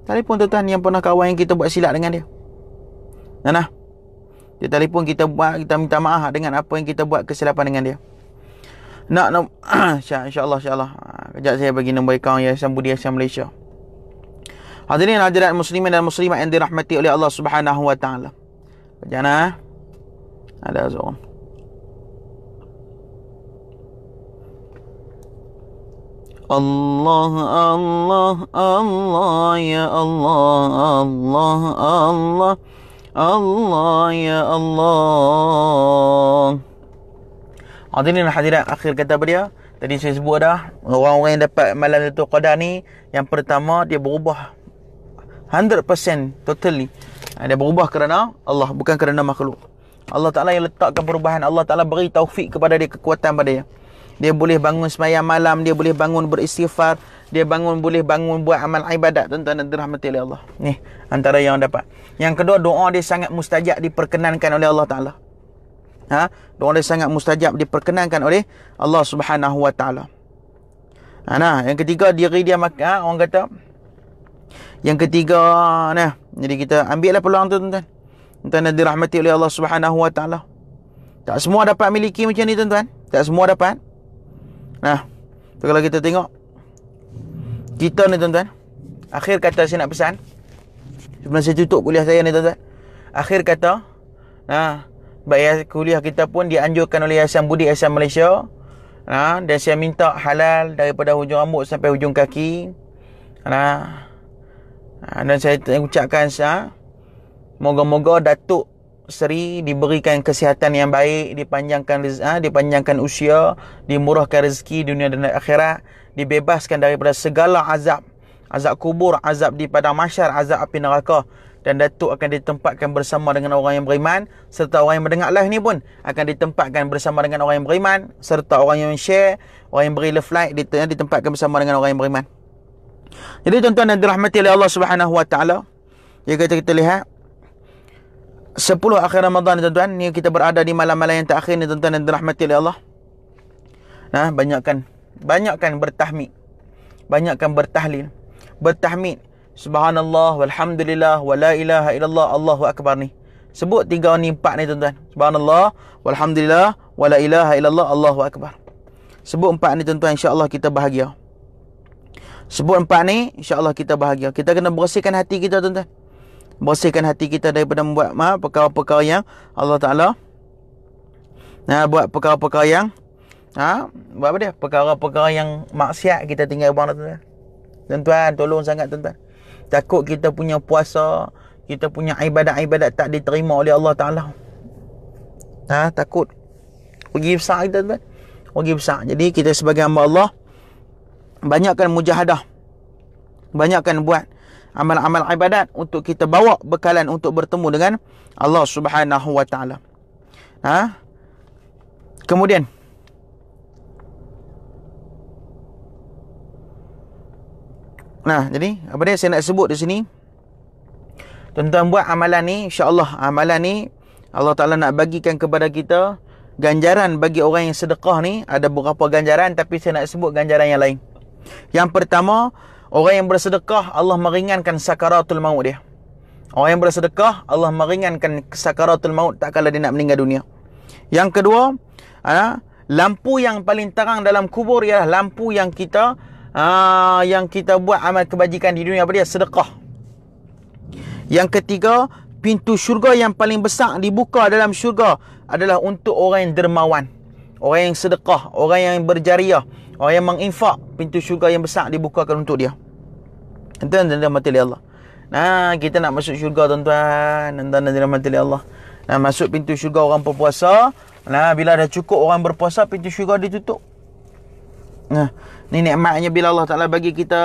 Telefon, tuan-tuan, yang pernah kawan yang kita buat silap dengan dia. Dia telefon kita minta maaf dengan apa yang kita buat kesilapan dengan dia. InsyaAllah kejap saya bagi nombor akaun Yayasan Budi Ihsan Malaysia. Hadirin hadirat muslimin dan muslimat yang dirahmati oleh Allah Subhanahu wa taala. Bacaan ada seorang. Allah Allah Allah ya Allah Allah Allah Allah ya Allah. Hadirin hadirat, akhir kata dia tadi saya sebut dah, orang-orang yang dapat malam Lailatul Qadar ni, yang pertama dia berubah 100% totally. Dia berubah kerana Allah, bukan kerana makhluk. Allah Ta'ala yang letakkan perubahan. Allah Ta'ala beri taufik kepada dia, kekuatan pada dia. Dia boleh bangun sembahyang malam, dia boleh bangun beristighfar, dia boleh bangun buat amal ibadat. Tuan-tuan dan dirahmati oleh Allah. Ni antara yang dapat. Yang kedua, doa dia sangat mustajab, diperkenankan oleh Allah Ta'ala. Doa dia sangat mustajab, diperkenankan oleh Allah Subhanahu wa taala. Yang ketiga, diri dia orang kata. Yang ketiga, jadi kita ambillah peluang tu, tuan-tuan. Tuan-tuan dan dirahmati oleh Allah Subhanahu wa taala. Tak semua dapat miliki macam ni, tuan-tuan. Tak semua dapat. Tu kalau kita tengok kita ni, tuan-tuan, akhir kata saya nak pesan sebelum saya tutup kuliah saya ni, tuan-tuan. Akhir kata, baik kuliah kita pun dianjurkan oleh Yayasan Budi Ihsan Malaysia. Dan saya minta halal daripada hujung rambut sampai hujung kaki. Dan saya ucapkan moga-moga Datuk Seri diberikan kesihatan yang baik, dipanjangkan usia, dimurahkan rezeki dunia dan akhirat, dibebaskan daripada segala azab kubur, azab di padang mahsyar, azab api neraka. Dan Datuk akan ditempatkan bersama dengan orang yang beriman, serta orang yang mendengar live ni pun akan ditempatkan bersama dengan orang yang beriman, serta orang yang share, orang yang beri love like, ditempatkan bersama dengan orang yang beriman. Jadi tuan-tuan dan dirahmati oleh Allah Subhanahu wa taala, jika kita lihat 10 akhir Ramadan ni, tuan-tuan, ni kita berada di malam-malam yang terakhir ni, tuan-tuan dan dirahmati oleh Allah. Banyakkan bertahmid, banyakkan bertahlil, bertahmid. Subhanallah, walhamdulillah, wa la ilaha illallah, Allahu Akbar ni. Sebut 3 ni, 4 ni, tuan-tuan. Subhanallah, walhamdulillah, wa la ilaha illallah, Allahu Akbar. Sebut 4 ni, tuan-tuan, insya-Allah kita bahagia. Sebut 4 ni, insya-Allah kita bahagia. Kita kena bersihkan hati kita, tuan-tuan. Bersihkan hati kita daripada membuat perkara-perkara yang Allah Ta'ala buat perkara-perkara yang buat apa dia? Perkara-perkara yang maksiat kita tinggal buang, tuan-tuan. Tuan-tuan, tolong sangat, tuan-tuan. Takut kita punya puasa, kita punya ibadat-ibadat tak diterima oleh Allah Ta'ala. Takut. Rugi besar kita, tuan-tuan. Rugi besar. Jadi kita sebagai hamba Allah, banyakkan mujahadah, banyakkan buat amal-amal ibadat untuk kita bawa bekalan untuk bertemu dengan Allah Subhanahu wa taala. Kemudian jadi apa dia saya nak sebut di sini, tuan-tuan, buat amalan ni, insya-Allah amalan ni Allah Taala nak bagikan kepada kita ganjaran. Bagi orang yang sedekah ni ada beberapa ganjaran, tapi saya nak sebut ganjaran yang lain. Yang pertama, orang yang bersedekah Allah meringankan sakaratul maut dia. Orang yang bersedekah Allah meringankan sakaratul maut tak kala dia nak meninggal dunia. Yang kedua, lampu yang paling terang dalam kubur ialah lampu yang kita buat amal kebajikan di dunia, apa dia? Sedekah. Yang ketiga, pintu syurga yang paling besar dibuka dalam syurga adalah untuk orang yang dermawan, orang yang sedekah, orang yang berjariah, orang yang menginfak. Pintu syurga yang besar dibukakan untuk dia. Tuan-tuan dan dirahmati Allah. Kita nak masuk syurga, tuan-tuan dan dirahmati Allah. Masuk pintu syurga orang berpuasa. Bila dah cukup orang berpuasa, pintu syurga ditutup. Ni nikmatnya bila Allah Ta'ala bagi kita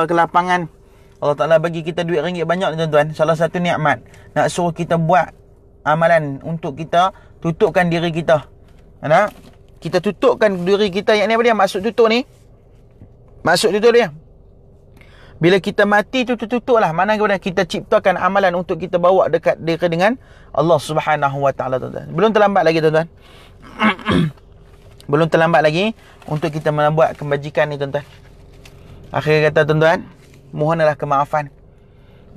kelapangan. Allah Ta'ala bagi kita duit ringgit banyak, tuan-tuan. Salah satu nikmat, nak suruh kita buat amalan untuk kita tutupkan diri kita. Kita tutupkan diri kita. Yang ni apa dia? Maksud tutup ni, maksud tutup dia, bila kita mati tu tutup lah. Mana kepada kita ciptakan amalan untuk kita bawa dekat dengan Allah Subhanahu wa taala, tuan-tuan. Belum terlambat lagi, tuan-tuan. Belum terlambat lagi untuk kita membuat kebajikan ni, tuan-tuan. Akhir kata, tuan-tuan, mohonlah kemaafan.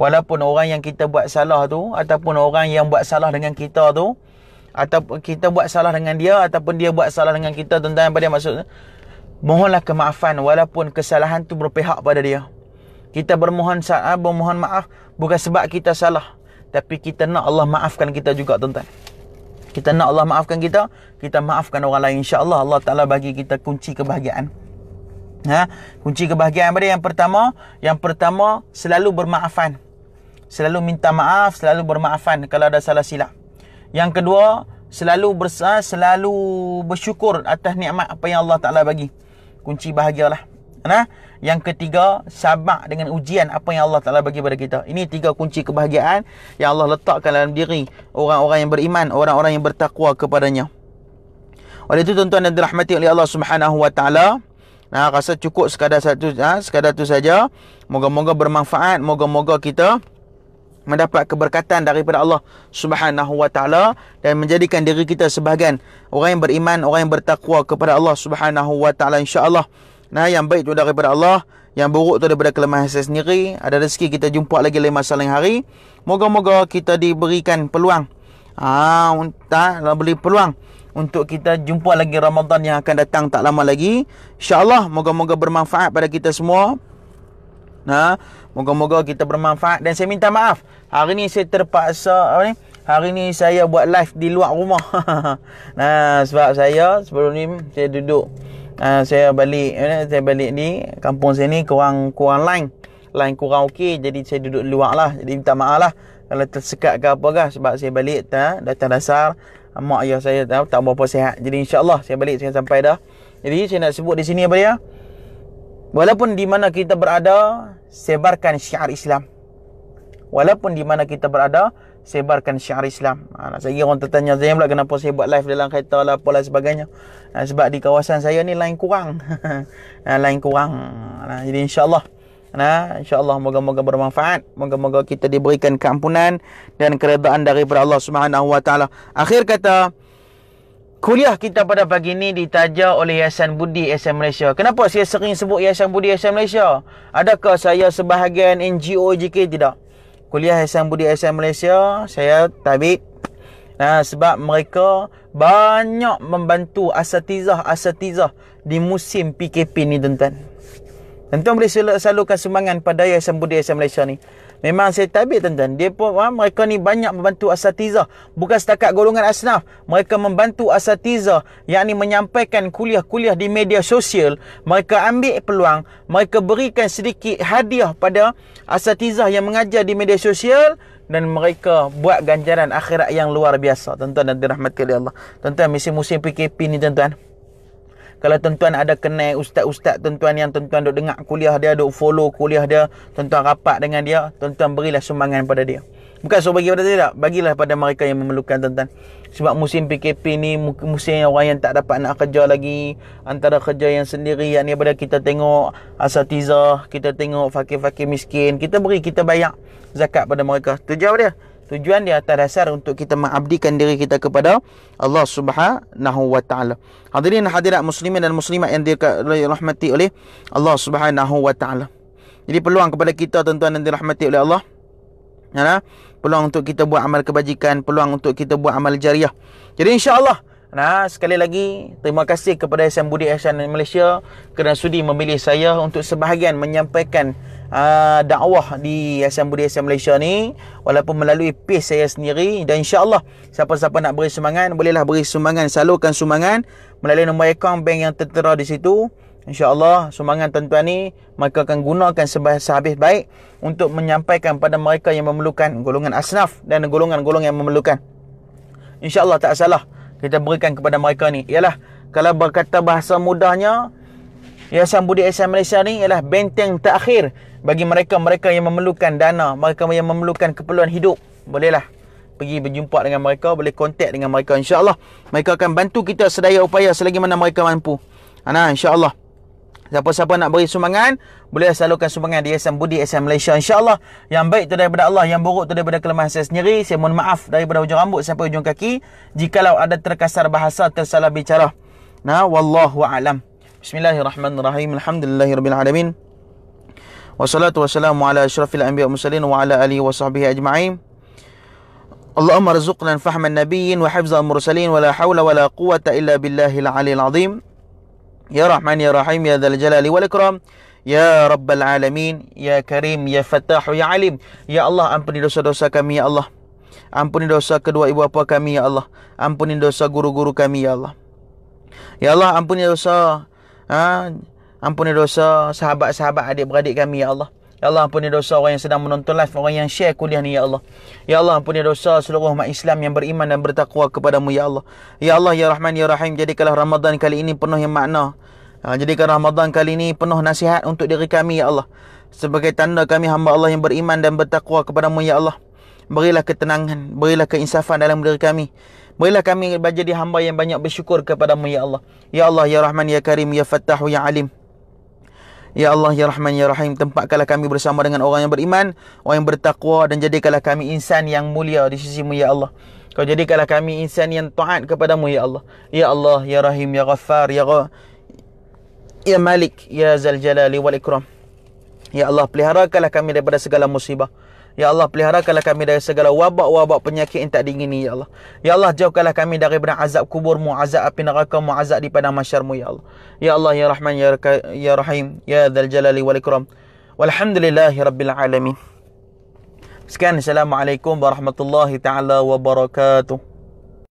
Walaupun orang yang kita buat salah tu, ataupun orang yang buat salah dengan kita tu, ataupun kita buat salah dengan dia, ataupun dia buat salah dengan kita, tuan-tuan apa dia maksud? Mohonlah kemaafan walaupun kesalahan tu berpihak pada dia. Kita bermohon maaf bukan sebab kita salah, tapi kita nak Allah maafkan kita juga, tuan-tuan. Kita nak Allah maafkan kita, kita maafkan orang lain. InsyaAllah Allah Ta'ala bagi kita kunci kebahagiaan. Kunci kebahagiaan pada yang pertama selalu bermaafan. Selalu minta maaf, selalu bermaafan kalau ada salah silap. Yang kedua, selalu bersyukur atas nikmat apa yang Allah Ta'ala bagi. Kunci bahagialah. Yang ketiga, sabar dengan ujian apa yang Allah Ta'ala bagi pada kita. Ini 3 kunci kebahagiaan yang Allah letakkan dalam diri orang-orang yang beriman, orang-orang yang bertakwa kepadanya. Oleh itu tuan-tuan dan dirahmati oleh Allah Subhanahu Wa Ta'ala, rasa cukup sekadar tu saja. Moga-moga bermanfaat, moga-moga kita mendapat keberkatan daripada Allah Subhanahu Wa Ta'ala dan menjadikan diri kita sebahagian orang yang beriman, orang yang bertakwa kepada Allah Subhanahu Wa Ta'ala, insya-Allah. Yang baik tu daripada Allah, yang buruk tu daripada kelemahan saya sendiri. Ada rezeki kita jumpa lagi lain masa lain hari. Moga-moga kita diberikan peluang beri peluang untuk kita jumpa lagi Ramadan yang akan datang tak lama lagi, insya-Allah. Moga-moga bermanfaat pada kita semua. Moga-moga kita bermanfaat. Dan saya minta maaf, hari ni saya terpaksa hari ni saya buat live di luar rumah. Sebab saya sebelum ni saya duduk saya balik di kampung saya ni kurang line kurang okey, jadi saya duduk di luar lah. Jadi minta maaf lah kalau tersekat ke apa ke, sebab saya balik datang dasar mak ayah saya tak berapa sihat. Jadi insya-Allah saya balik saya sampai dah. Jadi saya nak sebut di sini apa dia? Walaupun di mana kita berada, sebarkan syiar Islam. Walaupun di mana kita berada, sebarkan syiar Islam. Saya orang tertanya saya pula kenapa saya buat live dalam kereta lah apalah sebagainya. Sebab di kawasan saya ni line kurang. Line kurang. Jadi insya-Allah insya-Allah moga-moga bermanfaat. Moga-moga kita diberikan keampunan dan keredaan daripada Allah Subhanahu Wa Ta'ala. Akhir kata, kuliah kita pada pagi ini ditaja oleh Yayasan Budi Ihsan Malaysia. Kenapa saya sering sebut Yayasan Budi Ihsan Malaysia? Adakah saya sebahagian NGO JK? Tidak. Kuliah Yayasan Budi Ihsan Malaysia, saya tabik. Sebab mereka banyak membantu asatizah di musim PKP ni, tuan-tuan. Tuan-tuan boleh salurkan sumbangan pada Yayasan Budi Ihsan Malaysia ni. Memang saya tabik, tuan-tuan. Mereka ni banyak membantu asatizah. Bukan setakat golongan asnaf. Mereka membantu asatizah, yakni menyampaikan kuliah-kuliah di media sosial. Mereka ambil peluang, mereka berikan sedikit hadiah pada asatizah yang mengajar di media sosial, dan mereka buat ganjaran akhirat yang luar biasa, tuan-tuan dan dirahmati oleh Allah. Tuan-tuan, musim PKP ni, tuan-tuan, kalau tuan-tuan ada kenal ustaz-ustaz tuan-tuan yang tuan-tuan duk dengar kuliah dia, duk follow kuliah dia, tuan-tuan rapat dengan dia, tuan-tuan berilah sumbangan pada dia. Bukan suruh bagi pada dia tak, bagilah pada mereka yang memerlukan, tuan-tuan. Sebab musim PKP ni musim orang yang tak dapat nak kerja lagi, antara kerja yang sendiri, yakni pada kita tengok asatizah, kita tengok fakir-fakir miskin, kita beri, kita bayar zakat pada mereka. Tujuan dia atas dasar untuk kita mengabdikan diri kita kepada Allah Subhanahu Wa Ta'ala. Hadirin hadirat muslimin dan muslimat yang dirahmati oleh Allah Subhanahu Wa Ta'ala. Jadi peluang kepada kita, tuan-tuan, dan dirahmati oleh Allah. Peluang untuk kita buat amal kebajikan, peluang untuk kita buat amal jariah. Jadi insya-Allah, sekali lagi terima kasih kepada Yayasan Budi Ihsan Malaysia kerana sudi memilih saya untuk sebahagian menyampaikan dakwah di Yayasan Budi Ihsan Malaysia ni, walaupun melalui page saya sendiri. Dan insya-Allah siapa-siapa nak beri sumbangan, bolehlah beri sumbangan, salurkan sumbangan melalui nombor akaun bank yang tertera di situ. InsyaAllah sumbangan tuan-tuan ni mereka akan gunakan sehabis baik untuk menyampaikan pada mereka yang memerlukan, golongan asnaf dan golongan-golongan yang memerlukan. InsyaAllah tak salah kita berikan kepada mereka ni. Ialah, kalau berkata bahasa mudahnya, Yayasan Budi Ihsan Malaysia ni ialah benteng terakhir bagi mereka-mereka yang memerlukan dana, mereka yang memerlukan keperluan hidup. Bolehlah pergi berjumpa dengan mereka, boleh kontak dengan mereka. InsyaAllah mereka akan bantu kita sedaya upaya selagi mana mereka mampu. InsyaAllah siapa-siapa nak beri sumbangan, boleh salurkan sumbangan di Yayasan Budi Ihsan Malaysia. InsyaAllah yang baik tu daripada Allah, yang buruk tu daripada kelemahan saya sendiri. Saya mohon maaf daripada hujung rambut sampai hujung kaki jikalau ada terkasar bahasa, tersalah bicara. Wallahu a'lam. Bismillahirrahmanirrahim. Alhamdulillahirabbil alamin. Wassalatu wassalamu ala asyrafil anbiya wal mursalin wa ala alihi wa sahbihi ajma'in. Allahumma rzuqna fahman nabiyyin wa hifzal mursalin wa la hawla wa la quwwata illa billahil aliyil azim. Ya Rahman ya Rahim ya Dzal Jalali wal Ikram. Ya Rabbal Alamin, Ya Karim, Ya Fattah, Ya Alim. Ya Allah, ampuni dosa-dosa kami, Ya Allah. Ampuni dosa kedua ibu bapa kami, Ya Allah. Ampuni dosa guru-guru kami, Ya Allah. Ya Allah, ampuni dosa ampuni dosa sahabat-sahabat adik-beradik kami, Ya Allah. Ya Allah, ampuni dosa orang yang sedang menonton live, orang yang share kuliah ni, Ya Allah. Ya Allah, ampuni dosa seluruh umat Islam yang beriman dan bertakwa kepadamu, Ya Allah. Ya Allah, Ya Rahman, Ya Rahim, jadikanlah Ramadan kali ini penuh yang makna. Jadikan Ramadan kali ini penuh nasihat untuk diri kami, Ya Allah. Sebagai tanda kami hamba Allah yang beriman dan bertakwa kepadamu, Ya Allah. Berilah ketenangan, berilah keinsafan dalam diri kami. Berilah kami menjadi hamba yang banyak bersyukur kepadamu, Ya Allah. Ya Allah, Ya Rahman, Ya Karim, Ya Fattah, Ya Alim. Ya Allah, Ya Rahman, Ya Rahim, tempatkanlah kami bersama dengan orang yang beriman, orang yang bertakwa, dan jadikanlah kami insan yang mulia di sisimu, Ya Allah. Kau jadikanlah kami insan yang taat kepadamu, Ya Allah. Ya Allah, Ya Rahim, Ya Ghaffar, Ya Malik, Ya Dzal Jalali wal Ikram. Ya Allah, peliharakanlah kami daripada segala musibah. Ya Allah, peliharakanlah kami dari segala wabak-wabak penyakit yang tak diingini, Ya Allah. Ya Allah, jauhkanlah kami daripada azab kuburmu, azab api neraka-mu, azab di padang mahsyarmu, Ya Allah. Ya Allah, Ya Rahman, Ya Rahim, Ya Dzal Jalali wal Ikram. Walhamdulillahi Rabbil Alamin. Sekian, Assalamualaikum warahmatullahi taala wabarakatuh.